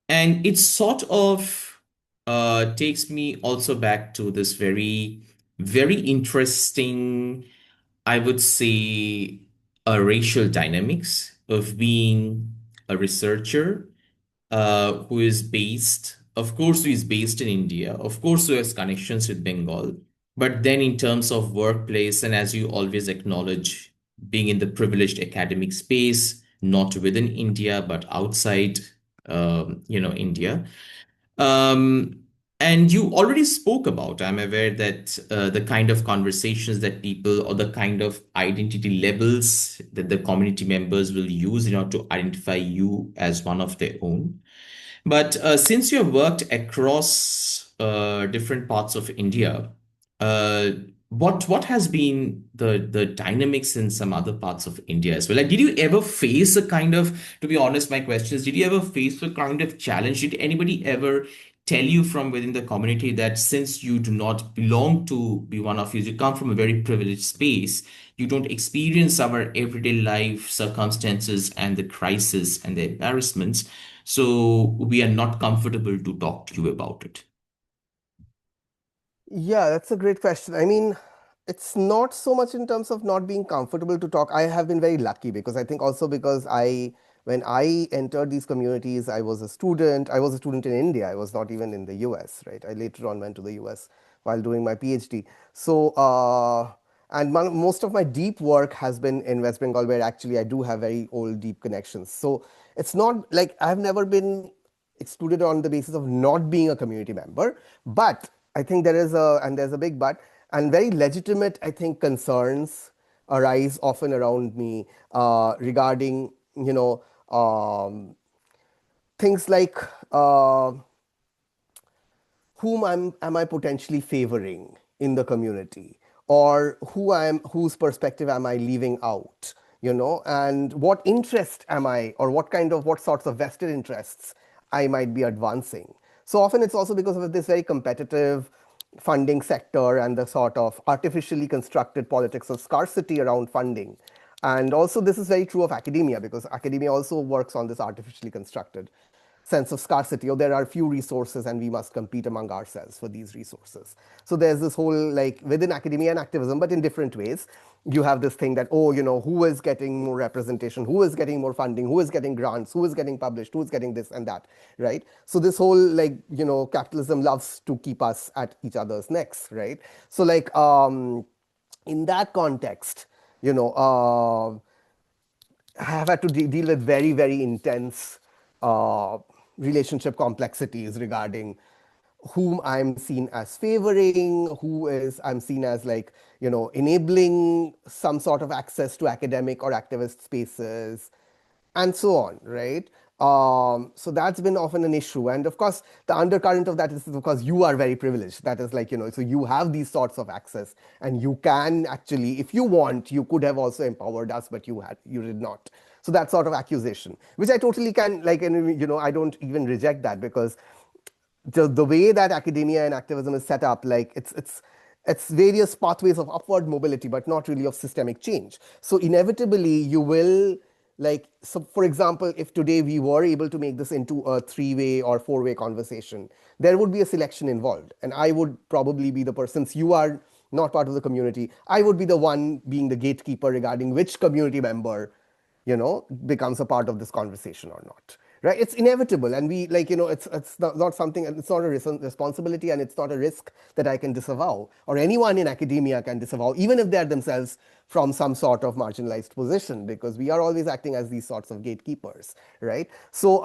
and it sort of takes me also back to this very, very interesting, I would say, racial dynamics of being a researcher who is based, of course, who is based in India, of course, who has connections with Bengal. But then, in terms of workplace, and as you always acknowledge, being in the privileged academic space, not within India, but outside, India. Um, and you already spoke about, I'm aware that the kind of conversations that people or the kind of identity labels that the community members will use in order to identify you as one of their own. But since you have worked across different parts of India, uh, what has been the dynamics in some other parts of India as well? Like, did you ever face a kind of, to be honest, my question is, did you ever face a kind of challenge? Did anybody ever tell you from within the community that since you do not belong to be one of you come from a very privileged space, you don't experience our everyday life circumstances and the crisis and the embarrassments. So we are not comfortable to talk to you about it. Yeah, that's a great question. I mean, it's not so much in terms of not being comfortable to talk. I have been very lucky because I think also because when I entered these communities, I was a student. I was a student in India. I was not even in the US, right? I later on went to the US while doing my PhD. So, and most of my deep work has been in West Bengal, where actually I do have very old, deep connections. So it's not like I've never been excluded on the basis of not being a community member. But I think there's a big but, and very legitimate, I think, concerns arise often around me regarding, things like whom am I potentially favoring in the community, or whose perspective am I leaving out, and what interest am I, or what sorts of vested interests I might be advancing. So often it's also because of this very competitive funding sector and the sort of artificially constructed politics of scarcity around funding. And also, this is very true of academia, because academia also works on this artificially constructed sense of scarcity, or there are few resources and we must compete among ourselves for these resources. So there's this whole, like, within academia and activism, but in different ways, you have this thing that, oh, who is getting more representation, who is getting more funding, who is getting grants, who is getting published, who is getting this and that, right? So this whole, like, capitalism loves to keep us at each other's necks, right? So, like, in that context, you know, have had to deal with very, very intense uh, relationship complexities regarding whom I'm seen as favoring, who is I'm seen as, like, enabling some sort of access to academic or activist spaces, and so on, right? So that's been often an issue. And of course, the undercurrent of that is because you are very privileged. That is, like, so you have these sorts of access, and you can actually, if you want, you could have also empowered us, but you did not. So that sort of accusation, which I totally can, like, and I don't even reject that, because the way that academia and activism is set up, like, it's various pathways of upward mobility, but not really of systemic change. So inevitably, you will, like, so for example, if today we were able to make this into a three-way or four-way conversation, there would be a selection involved, and I would probably be the person. Since you are not part of the community, I would be the one being the gatekeeper regarding which community member becomes a part of this conversation or not. Right? It's inevitable, and we, like, it's not something, and it's not a responsibility, and it's not a risk that I can disavow, or anyone in academia can disavow, even if they're themselves from some sort of marginalized position, because we are always acting as these sorts of gatekeepers, right? So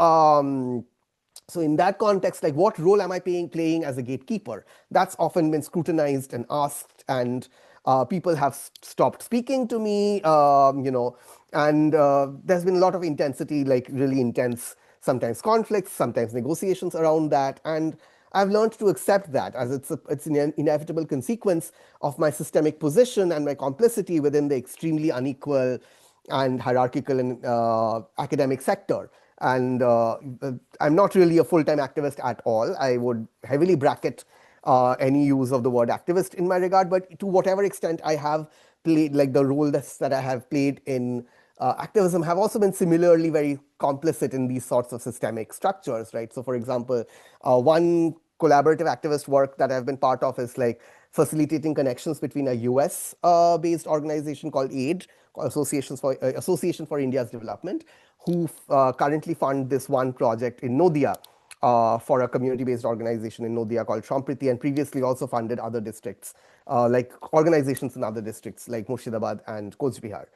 in that context, like, what role am I playing as a gatekeeper? That's often been scrutinized and asked, and people have stopped speaking to me, and there's been a lot of intensity, like really intense, sometimes conflicts, sometimes negotiations around that. And I've learned to accept that as it's an inevitable consequence of my systemic position and my complicity within the extremely unequal and hierarchical and academic sector. And I'm not really a full-time activist at all. I would heavily bracket any use of the word activist in my regard, but to whatever extent I have played, like, the role that I have played in activism have also been similarly very complicit in these sorts of systemic structures, right? So, for example, one collaborative activist work that I've been part of is, like, facilitating connections between a US based organization called AID, Association for India's Development, who currently fund this one project in Noida for a community-based organization in Noida called Sampriti, and previously also funded other districts, like organizations in other districts like Murshidabad and Coach Bihar.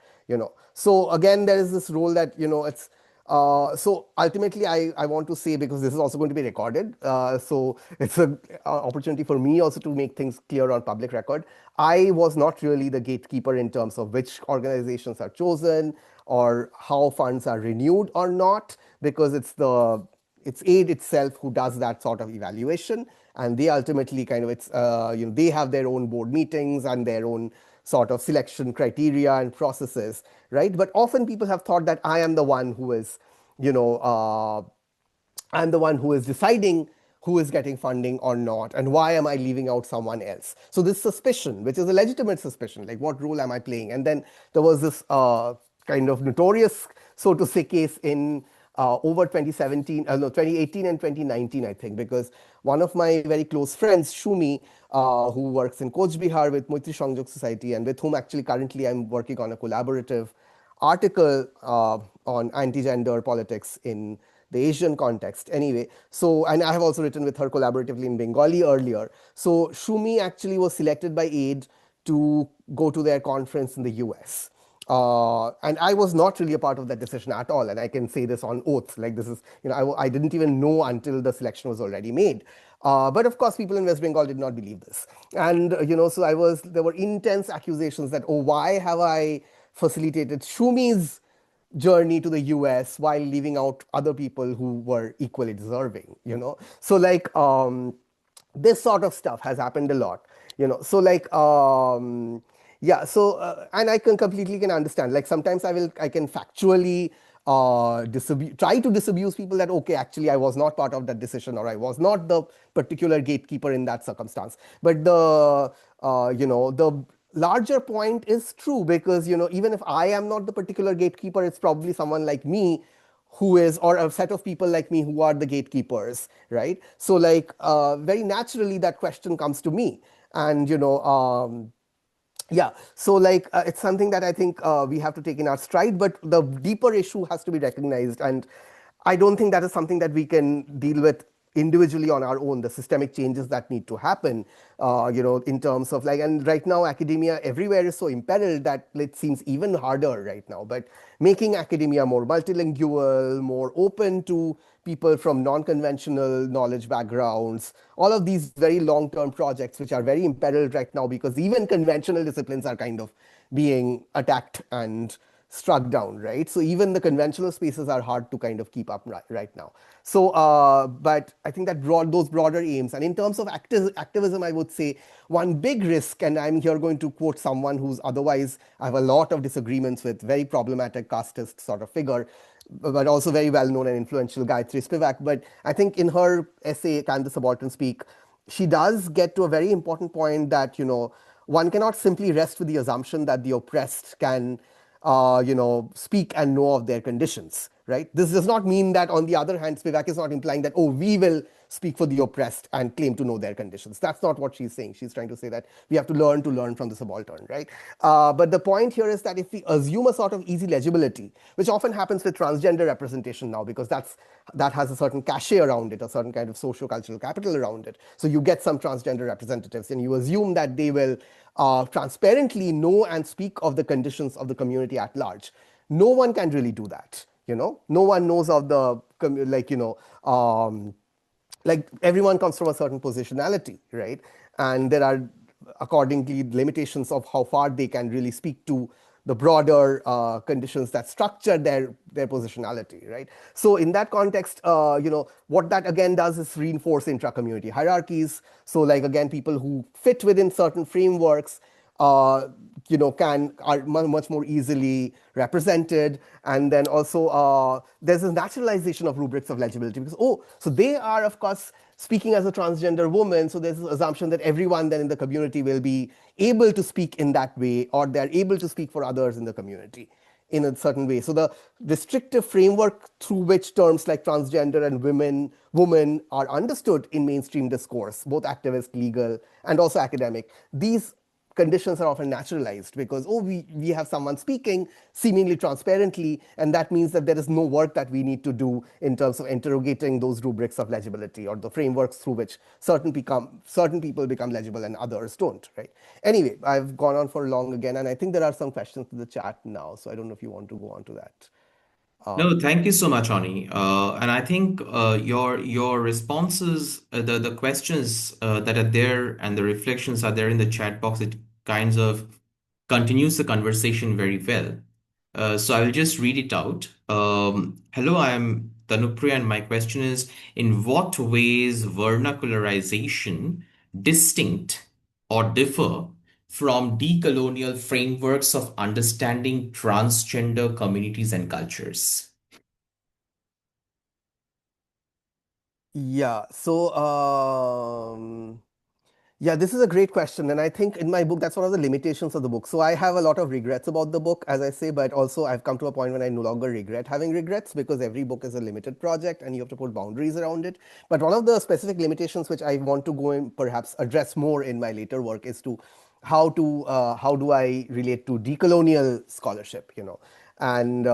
So again, there is this role that, it's so ultimately, I want to say, because this is also going to be recorded, so it's an opportunity for me also to make things clear on public record. I was not really the gatekeeper in terms of which organizations are chosen or how funds are renewed or not, because it's aid itself who does that sort of evaluation, and they ultimately kind of, they have their own board meetings and their own sort of selection criteria and processes, right? But often people have thought that I am the one who is, you know, I'm the one who is deciding who is getting funding or not, and why am I leaving out someone else? So this suspicion, which is a legitimate suspicion, like what role am I playing? And then there was this kind of notorious, so to say, case in over 2017, no, 2018 and 2019, I think, because one of my very close friends, Shumi, who works in Coach Bihar with Maitri Sangjog Society, and with whom actually currently I'm working on a collaborative article on anti-gender politics in the Asian context. Anyway, so, and I have also written with her collaboratively in Bengali earlier. So Shumi actually was selected by AID to go to their conference in the US. And I was not really a part of that decision at all. And I can say this on oath. Like this is, I didn't even know until the selection was already made. But of course, people in West Bengal did not believe this. And, so there were intense accusations that, oh, why have I facilitated Shumi's journey to the US while leaving out other people who were equally deserving. So like this sort of stuff has happened a lot. So like yeah, so and I can completely can understand. Like sometimes I can factually try to disabuse people that okay, actually I was not part of that decision, or I was not the particular gatekeeper in that circumstance. But the larger point is true, because even if I am not the particular gatekeeper, it's probably someone like me who is, or a set of people like me who are the gatekeepers, right? So like very naturally that question comes to me. And yeah, so like it's something that I think we have to take in our stride, but the deeper issue has to be recognized. And I don't think that is something that we can deal with individually on our own. The systemic changes that need to happen, in terms of like, and right now academia everywhere is so imperiled that it seems even harder right now. But making academia more multilingual, more open to people from non-conventional knowledge backgrounds, all of these very long-term projects, which are very imperiled right now because even conventional disciplines are kind of being attacked and struck down, right? So even the conventional spaces are hard to kind of keep up right now. So, but I think that those broader aims, and in terms of activism, I would say one big risk, and I'm here going to quote someone who's otherwise I have a lot of disagreements with, very problematic casteist sort of figure, but also very well known and influential, Gayatri Spivak. But I think in her essay, Can the Subaltern Speak, she does get to a very important point that, one cannot simply rest with the assumption that the oppressed can, speak and know of their conditions, right? This does not mean that, on the other hand, Spivak is not implying that, oh, we will speak for the oppressed and claim to know their conditions. That's not what she's saying. She's trying to say that we have to learn from the subaltern, right? But the point here is that if we assume a sort of easy legibility, which often happens with transgender representation now, because that has a certain cachet around it, a certain kind of socio-cultural capital around it. So you get some transgender representatives, and you assume that they will transparently know and speak of the conditions of the community at large. No one can really do that. No one knows of the like everyone comes from a certain positionality, right? And there are accordingly limitations of how far they can really speak to the broader conditions that structure their positionality, right? So in that context, what that again does is reinforce intra-community hierarchies. So like again, people who fit within certain frameworks are much more easily represented. And then also there's a naturalization of rubrics of legibility, because so they are of course speaking as a transgender woman, so there's this assumption that everyone then in the community will be able to speak in that way, or they're able to speak for others in the community in a certain way. So the restrictive framework through which terms like transgender and woman are understood in mainstream discourse, both activist, legal, and also academic, these conditions are often naturalized because, we have someone speaking seemingly transparently, and that means that there is no work that we need to do in terms of interrogating those rubrics of legibility, or the frameworks through which certain people become legible and others don't, right? Anyway, I've gone on for long again, and I think there are some questions in the chat now, so I don't know if you want to go on to that. No, thank you so much, Ani. And I think your responses, the questions that are there and the reflections are there in the chat box. It kinds of continues the conversation very well. So I will just read it out. Hello, I am Tanupriya, and my question is: in what ways vernacularization distinct or differ from decolonial frameworks of understanding transgender communities and cultures? Yeah. Yeah, this is a great question. And I think in my book, that's one of the limitations of the book. So I have a lot of regrets about the book, as I say, but also I've come to a point when I no longer regret having regrets because every book is a limited project and you have to put boundaries around it. But one of the specific limitations which I want to go and perhaps address more in my later work is to how do I relate to decolonial scholarship, and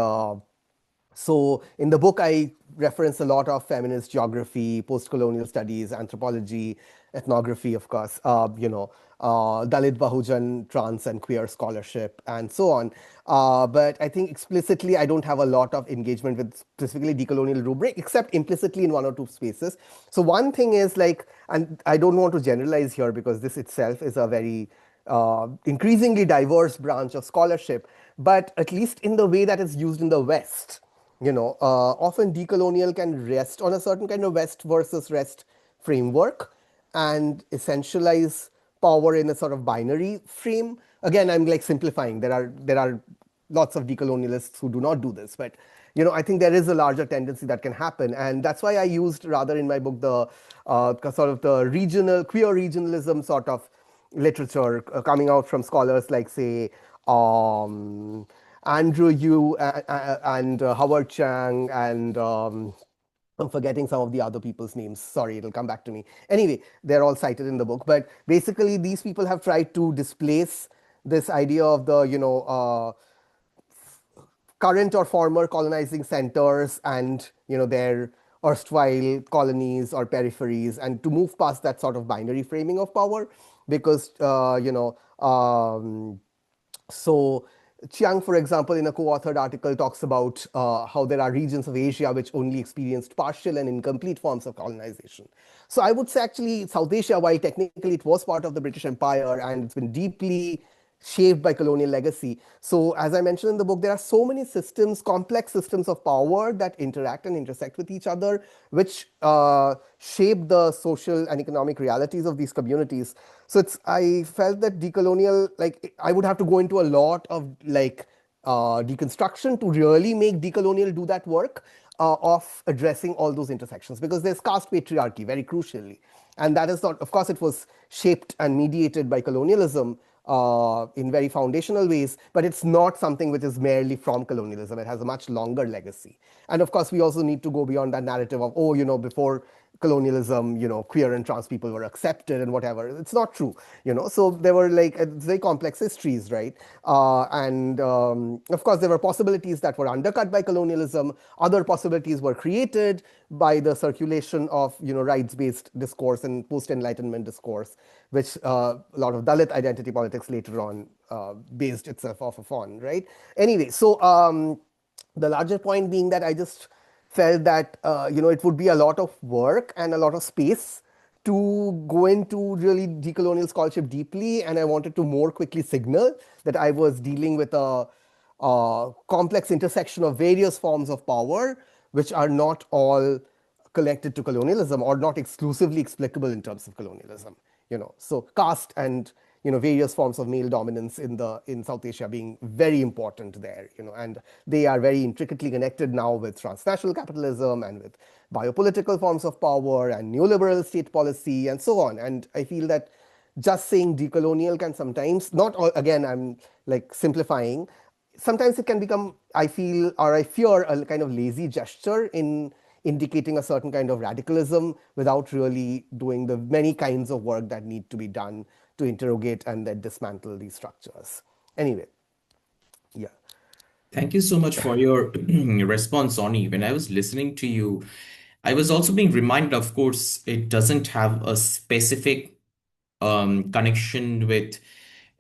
so in the book, I reference a lot of feminist geography, post-colonial studies, anthropology, ethnography, of course, Dalit, Bahujan, trans and queer scholarship, and so on. But I think explicitly, I don't have a lot of engagement with specifically decolonial rubric, except implicitly in one or two spaces. So one thing is like, and I don't want to generalize here because this itself is a very increasingly diverse branch of scholarship, but at least in the way that is used in the West, often decolonial can rest on a certain kind of West versus rest framework and essentialize power in a sort of binary frame. Again, I'm like simplifying. There are lots of decolonialists who do not do this, but I think there is a larger tendency that can happen, and that's why I used rather in my book the sort of the regional queer regionalism sort of literature coming out from scholars like, say, um, Andrew Yu and Howard Chang and I'm forgetting some of the other people's names. Sorry, it'll come back to me. Anyway, they're all cited in the book. But basically, these people have tried to displace this idea of the, current or former colonizing centers and their erstwhile colonies or peripheries, and to move past that sort of binary framing of power, because so Chiang, for example, in a co-authored article, talks about how there are regions of Asia which only experienced partial and incomplete forms of colonization. So I would say actually South Asia, while technically it was part of the British Empire and it's been deeply shaped by colonial legacy. So as I mentioned in the book, there are so many systems, complex systems of power that interact and intersect with each other, which shape the social and economic realities of these communities. So I felt that decolonial, like I would have to go into a lot of like deconstruction to really make decolonial do that work of addressing all those intersections, because there's caste patriarchy very crucially, and that is not, of course, it was shaped and mediated by colonialism in very foundational ways, but it's not something which is merely from colonialism. It has a much longer legacy. And of course, we also need to go beyond that narrative of, oh, before colonialism, queer and trans people were accepted and whatever. It's not true, So there were like very complex histories, right? And of course, there were possibilities that were undercut by colonialism. Other possibilities were created by the circulation of, rights-based discourse and post-enlightenment discourse, which a lot of Dalit identity politics later on based itself off of on, right? Anyway, so the larger point being that I just felt that it would be a lot of work and a lot of space to go into really decolonial scholarship deeply, and I wanted to more quickly signal that I was dealing with a complex intersection of various forms of power, which are not all connected to colonialism or not exclusively explicable in terms of colonialism. So caste and various forms of male dominance in South Asia being very important there, and they are very intricately connected now with transnational capitalism and with biopolitical forms of power and neoliberal state policy and so on. And I feel that just saying decolonial can sometimes not all, again, I'm like simplifying, sometimes it can become, I feel, or I fear, a kind of lazy gesture in indicating a certain kind of radicalism without really doing the many kinds of work that need to be done to interrogate and then dismantle these structures. Anyway, yeah. Thank you so much for your response, Oni. When I was listening to you, I was also being reminded, of course, it doesn't have a specific connection with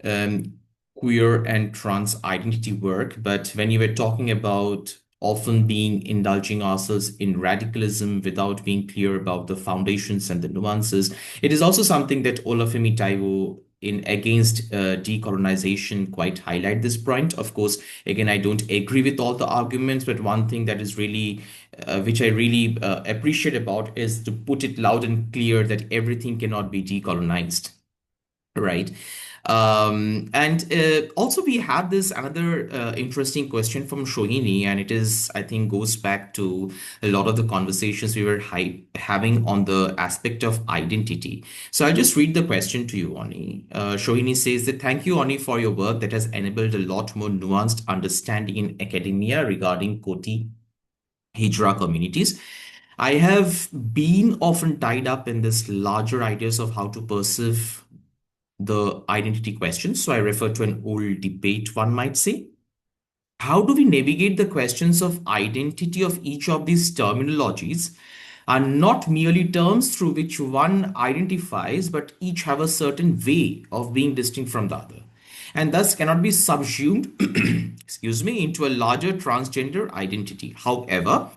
um, queer and trans identity work. But when you were talking about often being indulging ourselves in radicalism without being clear about the foundations and the nuances, it is also something that Olafemi Taiwo in Against Decolonization quite highlight this point. Of course, again, I don't agree with all the arguments, but one thing that is really, which I really appreciate about is to put it loud and clear that everything cannot be decolonized, right? And also we had this another interesting question from Shohini, and it is, I think, goes back to a lot of the conversations we were having on the aspect of identity. So I'll just read the question to you, Oni. Shohini says that thank you, Oni, for your work that has enabled a lot more nuanced understanding in academia regarding Koti Hijra communities. I have been often tied up in this larger ideas of how to perceive the identity question. So I refer to an old debate, one might say. How do we navigate the questions of identity of each of these terminologies are not merely terms through which one identifies, but each have a certain way of being distinct from the other, and thus cannot be subsumed, excuse me, into a larger transgender identity. However,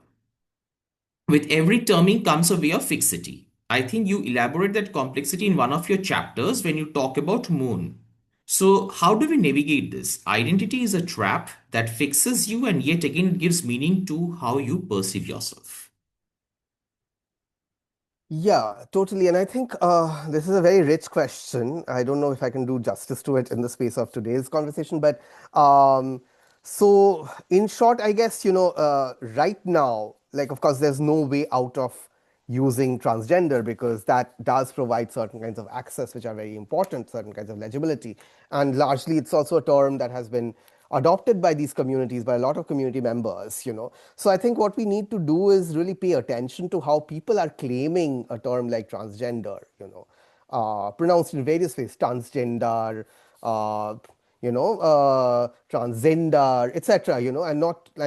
with every terming comes a way of fixity. I think you elaborate that complexity in one of your chapters when you talk about moon. So, how do we navigate this? Identity is a trap that fixes you and yet again it gives meaning to how you perceive yourself. Yeah, totally. And I think this is a very rich question. I don't know if I can do justice to it in the space of today's conversation. But um, so, in short, I guess, right now, like, of course, there's no way out of using transgender because that does provide certain kinds of access, which are very important, certain kinds of legibility. And largely, it's also a term that has been adopted by these communities, by a lot of community members. So I think what we need to do is really pay attention to how people are claiming a term like transgender, pronounced in various ways, transgender, uh, transgender, etc. I'm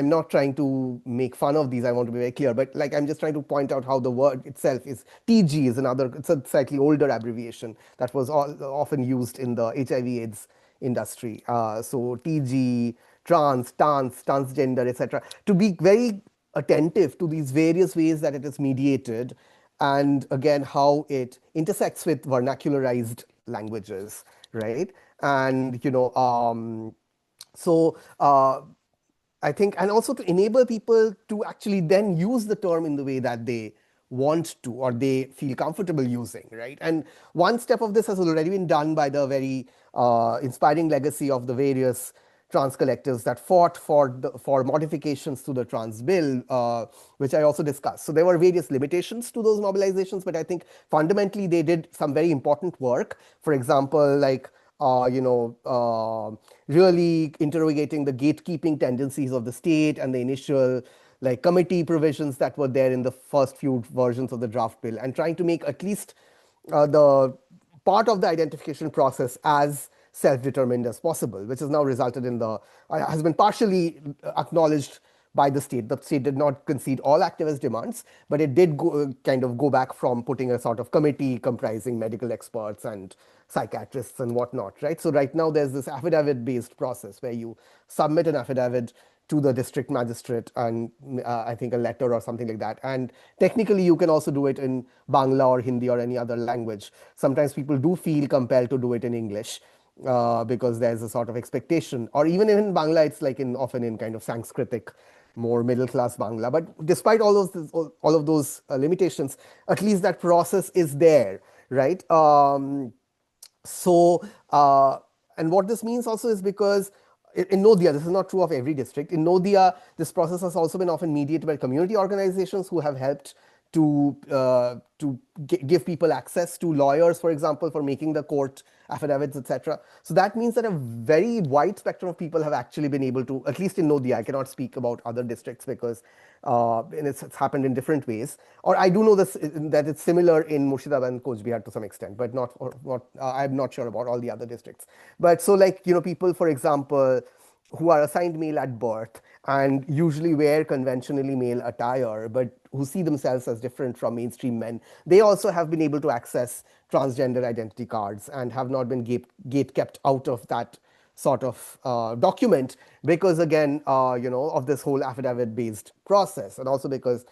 not trying to make fun of these. I want to be very clear, but like I'm just trying to point out how the word itself is. TG is another. It's a slightly older abbreviation that was often used in the HIV/AIDS industry. So TG, transgender, etc. To be very attentive to these various ways that it is mediated, and again how it intersects with vernacularized languages, right? And so I think, and also to enable people to actually then use the term in the way that they want to or they feel comfortable using, right? And one step of this has already been done by the very inspiring legacy of the various trans collectives that fought for modifications to the trans bill, which I also discussed. So there were various limitations to those mobilizations, but I think fundamentally they did some very important work. For example, like really interrogating the gatekeeping tendencies of the state and the initial like committee provisions that were there in the first few versions of the draft bill, and trying to make at least the part of the identification process as self-determined as possible, which has now resulted in has been partially acknowledged by the state. The state did not concede all activist demands, but it did kind of go back from putting a sort of committee comprising medical experts and psychiatrists and whatnot, right? So right now there's this affidavit-based process where you submit an affidavit to the district magistrate and I think a letter or something like that. And technically, you can also do it in Bangla or Hindi or any other language. Sometimes people do feel compelled to do it in English because there's a sort of expectation, or even in Bangla, it's like often in kind of Sanskritic, more middle class Bangla. But despite all of those limitations, at least that process is there, right? So, and what this means also is because in Nodia, this is not true of every district. In Nodia, this process has also been often mediated by community organizations who have helped to give people access to lawyers, for example, for making the court affidavits, etc. So that means that a very wide spectrum of people have actually been able to, at least in Nodia, I cannot speak about other districts because and it's happened in different ways. Or I do know this that it's similar in Murshidabad and Coach Bihar to some extent, but I'm not sure about all the other districts. But so like people, for example, who are assigned male at birth and usually wear conventionally male attire, but who see themselves as different from mainstream men, they also have been able to access transgender identity cards and have not been gate kept out of that sort of document because again of this whole affidavit based process, and also because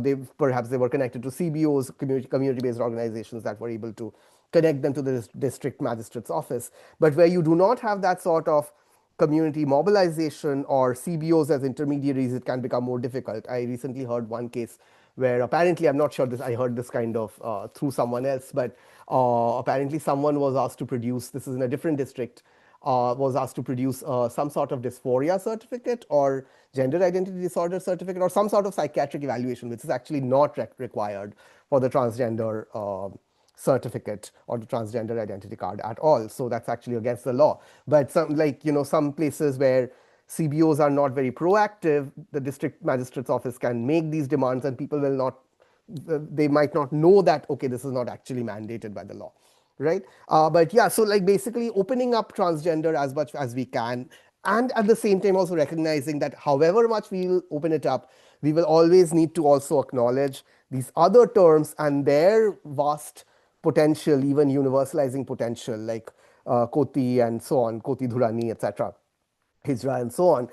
they were connected to CBOs, community based organizations that were able to connect them to the district magistrate's office. But where you do not have that sort of community mobilization or CBOs as intermediaries, it can become more difficult. I recently heard one case where apparently, I'm not sure this, I heard this kind of through someone else, but apparently someone was asked to produce, this is in a different district, was asked to produce some sort of dysphoria certificate or gender identity disorder certificate or some sort of psychiatric evaluation, which is actually not required for the transgender certificate or the transgender identity card at all. So that's actually against the law. But some, like, some places where CBOs are not very proactive, the district magistrate's office can make these demands and people will not, they might not know that, okay, this is not actually mandated by the law, right? But yeah, so like basically opening up transgender as much as we can, and at the same time also recognizing that however much we will open it up, we will always need to also acknowledge these other terms and their vast potential, even universalizing potential, like Koti and so on, Koti Dhurani, etc. Hijra and so on,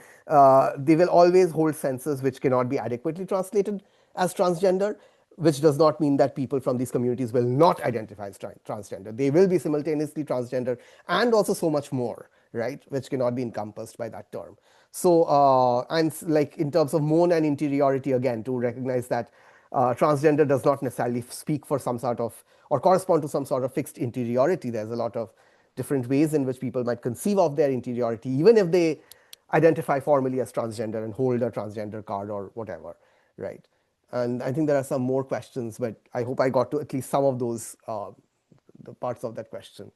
they will always hold senses which cannot be adequately translated as transgender, which does not mean that people from these communities will not identify as transgender. They will be simultaneously transgender and also so much more, right, which cannot be encompassed by that term. So, and like in terms of moan and interiority, again, to recognize that transgender does not necessarily speak for some sort of or correspond to some sort of fixed interiority. There's a lot of different ways in which people might conceive of their interiority, even if they identify formally as transgender and hold a transgender card or whatever, right? And I think there are some more questions, but I hope I got to at least some of those the parts of that question.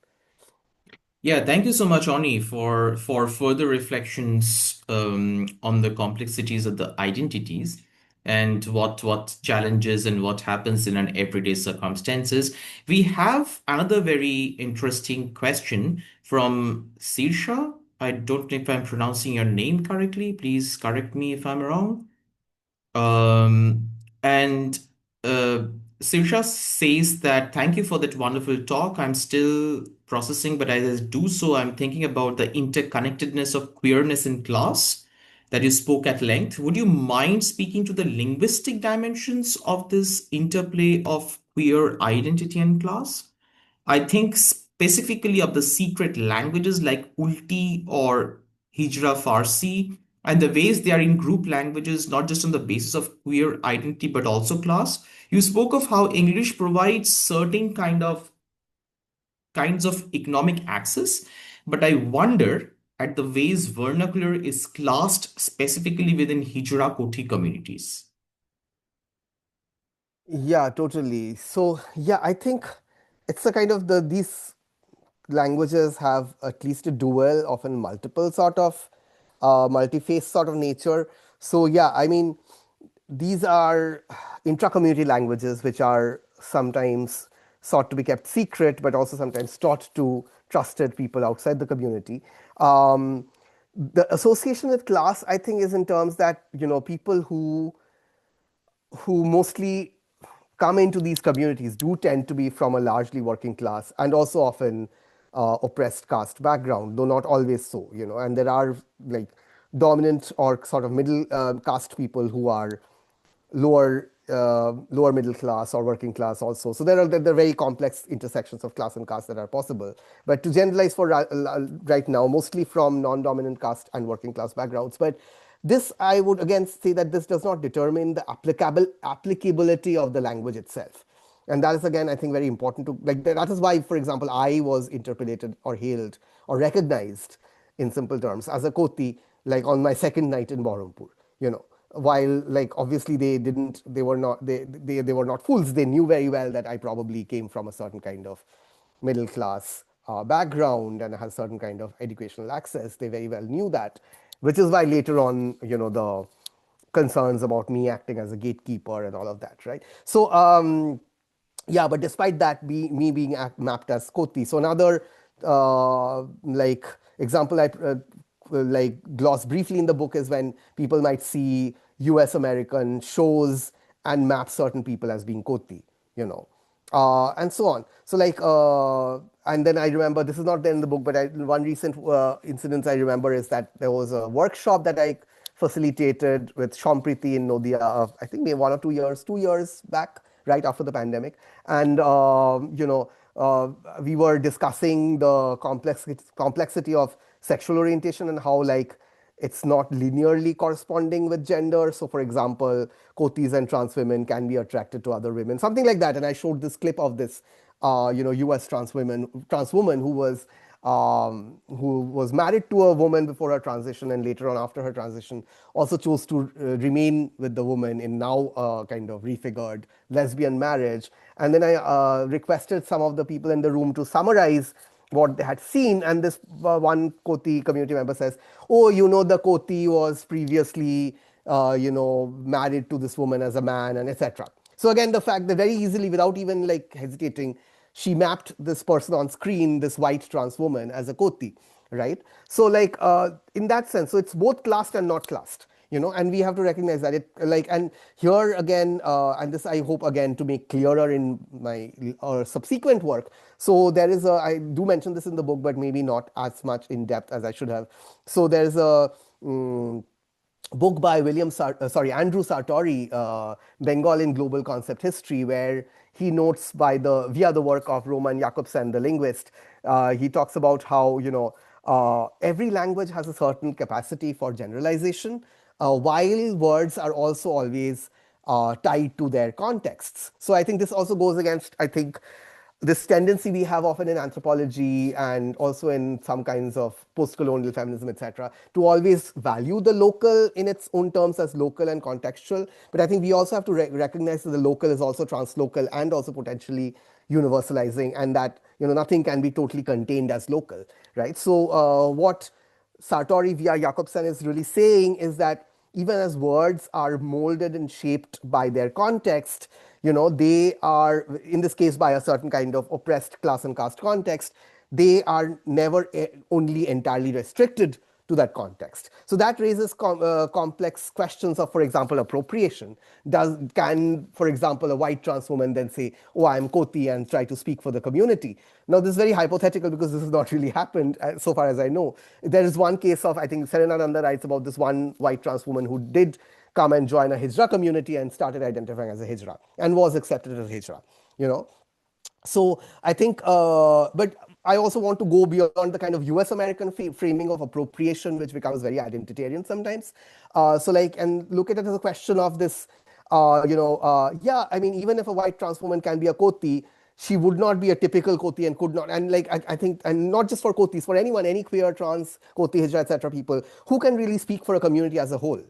Yeah, thank you so much, Oni, for further reflections on the complexities of the identities and what challenges and what happens in an everyday circumstances. We have another very interesting question from Sirsha. I don't know if I'm pronouncing your name correctly. Please correct me if I'm wrong. Um, and uh, Sirsha says that thank you for that wonderful talk. I'm still processing, but as I do so, I'm thinking about the interconnectedness of queerness in class that you spoke at length. Would you mind speaking to the linguistic dimensions of this interplay of queer identity and class? I think specifically of the secret languages like Ulti or Hijra Farsi, and the ways they are in group languages, not just on the basis of queer identity, but also class. You spoke of how English provides certain kinds of economic access, but I wonder at the ways vernacular is classed specifically within Hijra Kothi communities. Yeah, totally. So yeah, I think it's a kind of these languages have at least a dual, often multiple sort of multi-phase sort of nature. So yeah, I mean, these are intra-community languages which are sometimes sought to be kept secret, but also sometimes taught to trusted people outside the community. The association with class, I think, is in terms that people who mostly come into these communities do tend to be from a largely working class and also often oppressed caste background, though not always so, and there are like dominant or sort of middle caste people who are lower middle class or working class also. So there are very complex intersections of class and caste that are possible. But to generalize for right now, mostly from non-dominant caste and working class backgrounds. But this, I would again say that this does not determine the applicability of the language itself. And that is again, I think, very important to like. That is why, for example, I was interpolated or hailed or recognized in simple terms as a Koti, like on my second night in Bahrampur. While like obviously they were not they were not fools. They knew very well that I probably came from a certain kind of middle class background and has certain kind of educational access. They very well knew that, which is why later on, the concerns about me acting as a gatekeeper and all of that, right? So yeah, but despite that, me being mapped as Koti. So another like example I like gloss briefly in the book is when people might see US American shows and map certain people as being Koti, and so on. So like, and then I remember, this is not there in the book, but one recent incident I remember is that there was a workshop that I facilitated with Shompriti in Nodia, I think maybe 1 or 2 years, 2 years back, right after the pandemic. And, we were discussing the complexity of sexual orientation and how like it's not linearly corresponding with gender. So, for example, Kotis and trans women can be attracted to other women, something like that. And I showed this clip of this, U.S. trans woman who was married to a woman before her transition, and later on after her transition also chose to remain with the woman in now kind of refigured lesbian marriage. And then I requested some of the people in the room to summarize what they had seen. And this one Koti community member says, "Oh, the Koti was previously, married to this woman as a man, and etc." So again, the fact that very easily, without even like hesitating, she mapped this person on screen, this white trans woman, as a Koti, right? So like in that sense, so it's both classed and not classed, and we have to recognize that it like. And here again, and this I hope again to make clearer in my subsequent work. So there is I do mention this in the book, but maybe not as much in depth as I should have. So there's a book by Andrew Sartori, Bengal in Global Concept History, where he notes via the work of Roman Jakobsen, the linguist, he talks about how, every language has a certain capacity for generalization, while words are also always tied to their contexts. So I think this also goes against, I think, this tendency we have often in anthropology and also in some kinds of post-colonial feminism, etc., to always value the local in its own terms as local and contextual. But I think we also have to recognize that the local is also translocal and also potentially universalizing, and that nothing can be totally contained as local, right? So what Sartori via Jakobsen is really saying is that even as words are molded and shaped by their context, they are, in this case, by a certain kind of oppressed class and caste context, they are never only entirely restricted to that context. So that raises complex questions of, for example, appropriation. Can, for example, a white trans woman then say, "Oh, I'm Koti," and try to speak for the community? Now, this is very hypothetical because this has not really happened, so far as I know. There is one case of, I think, Serena Nanda writes about this one white trans woman who did come and join a Hijra community and started identifying as a Hijra and was accepted as Hijra. You know, so I think, but I also want to go beyond the kind of US American framing of appropriation, which becomes very identitarian sometimes. So like, and look at it as a question of this, yeah, I mean, even if a white trans woman can be a Koti, she would not be a typical Koti and could not, and like, I think, and not just for Kotis, for anyone, any queer, trans, Koti, Hijra, etc. people who can really speak for a community as a whole,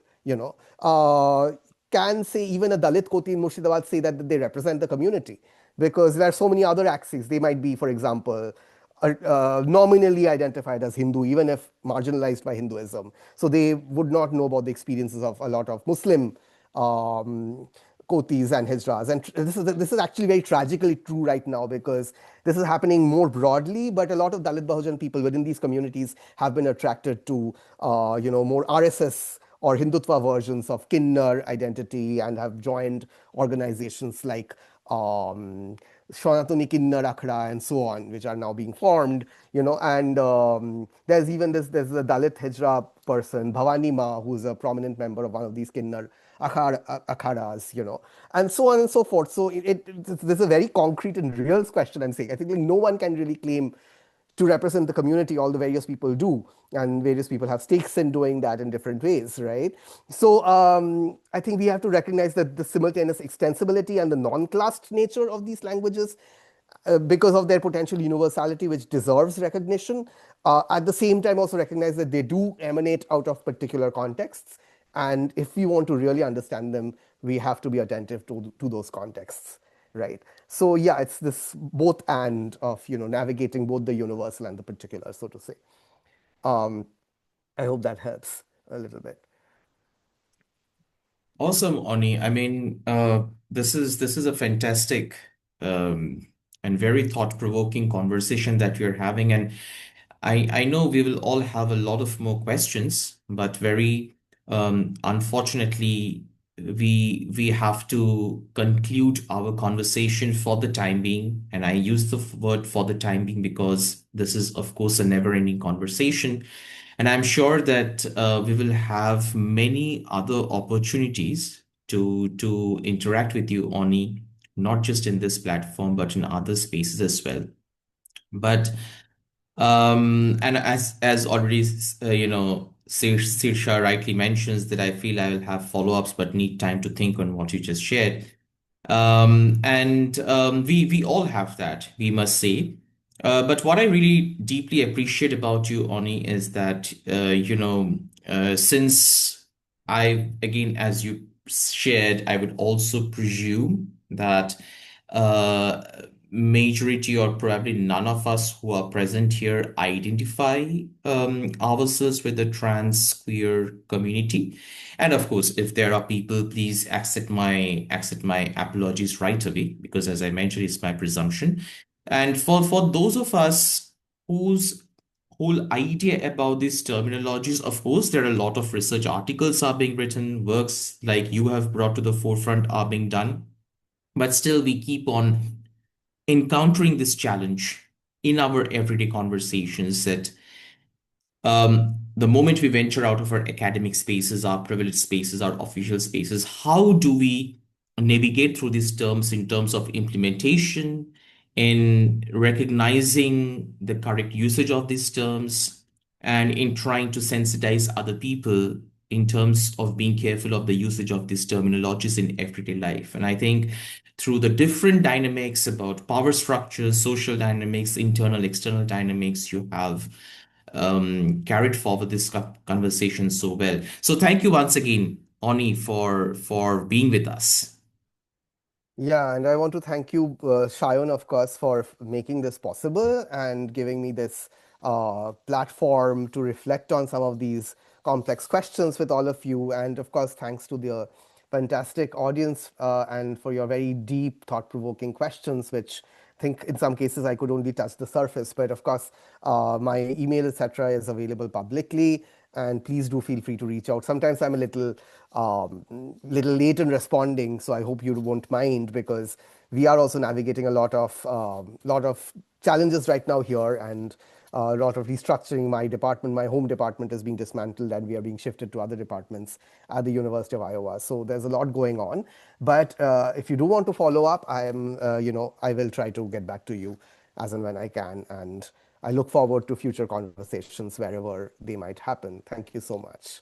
can say, even a Dalit Koti in Murshidabad say that they represent the community, because there are so many other axes. They might be, for example, nominally identified as Hindu, even if marginalized by Hinduism. So they would not know about the experiences of a lot of Muslim Kotis and Hijras. And this is actually very tragically true right now, because this is happening more broadly, but a lot of Dalit Bahujan people within these communities have been attracted to, more RSS or Hindutva versions of Kinnar identity and have joined organizations like Shonatuni Kinnar Akhada and so on, which are now being formed, and there's even there's a Dalit Hijra person, Bhavani Ma, who's a prominent member of one of these Kinnar Akhadas, and so on and so forth. So this is a very concrete and real question I'm saying. I think like, no one can really claim to represent the community. All the various people do, and various people have stakes in doing that in different ways, right? So I think we have to recognize that the simultaneous extensibility and the non-classed nature of these languages, because of their potential universality, which deserves recognition, at the same time also recognize that they do emanate out of particular contexts, and if we want to really understand them, we have to be attentive to those contexts, right? So yeah, it's this both and of navigating both the universal and the particular, so to say. um, I hope that helps a little bit. Awesome, Oni. I mean, this is a fantastic um, and very thought-provoking conversation that we're having, and I know we will all have a lot of more questions, but very unfortunately, we have to conclude our conversation for the time being. And I use the word "for the time being" because this is, of course, a never-ending conversation. And I'm sure that we will have many other opportunities to interact with you, Oni, not just in this platform, but in other spaces as well. But and as already Sirsha rightly mentions that I feel I will have follow-ups, but need time to think on what you just shared. And we all have that, we must say. But what I really deeply appreciate about you, Oni, is that since I, again, as you shared, I would also presume that uh, majority or probably none of us who are present here identify ourselves with the trans queer community. And of course, if there are people, please accept my apologies right away, because as I mentioned, it's my presumption. And for those of us whose whole idea about these terminologies, of course, there are a lot of research articles are being written, works like you have brought to the forefront are being done, but still we keep on encountering this challenge in our everyday conversations that the moment we venture out of our academic spaces, our privileged spaces, our official spaces, how do we navigate through these terms in terms of implementation, in recognizing the correct usage of these terms, and in trying to sensitize other people in terms of being careful of the usage of these terminologies in everyday life? And I think through the different dynamics about power structures, social dynamics, internal, external dynamics, you have carried forward this conversation so well. So thank you once again, Oni, for being with us. Yeah, and I want to thank you, Shayon, of course, for making this possible and giving me this platform to reflect on some of these complex questions with all of you. And of course, thanks to the fantastic audience and for your very deep, thought provoking questions, which I think in some cases I could only touch the surface. But of course, my email, etc., is available publicly. And please do feel free to reach out. Sometimes I'm a little late in responding, so I hope you won't mind because we are also navigating a lot of challenges right now here, and a lot of restructuring. My department, my home department, is being dismantled, and we are being shifted to other departments at the University of Iowa. So there's a lot going on. But if you do want to follow up, I will try to get back to you as and when I can, and I look forward to future conversations wherever they might happen. Thank you so much.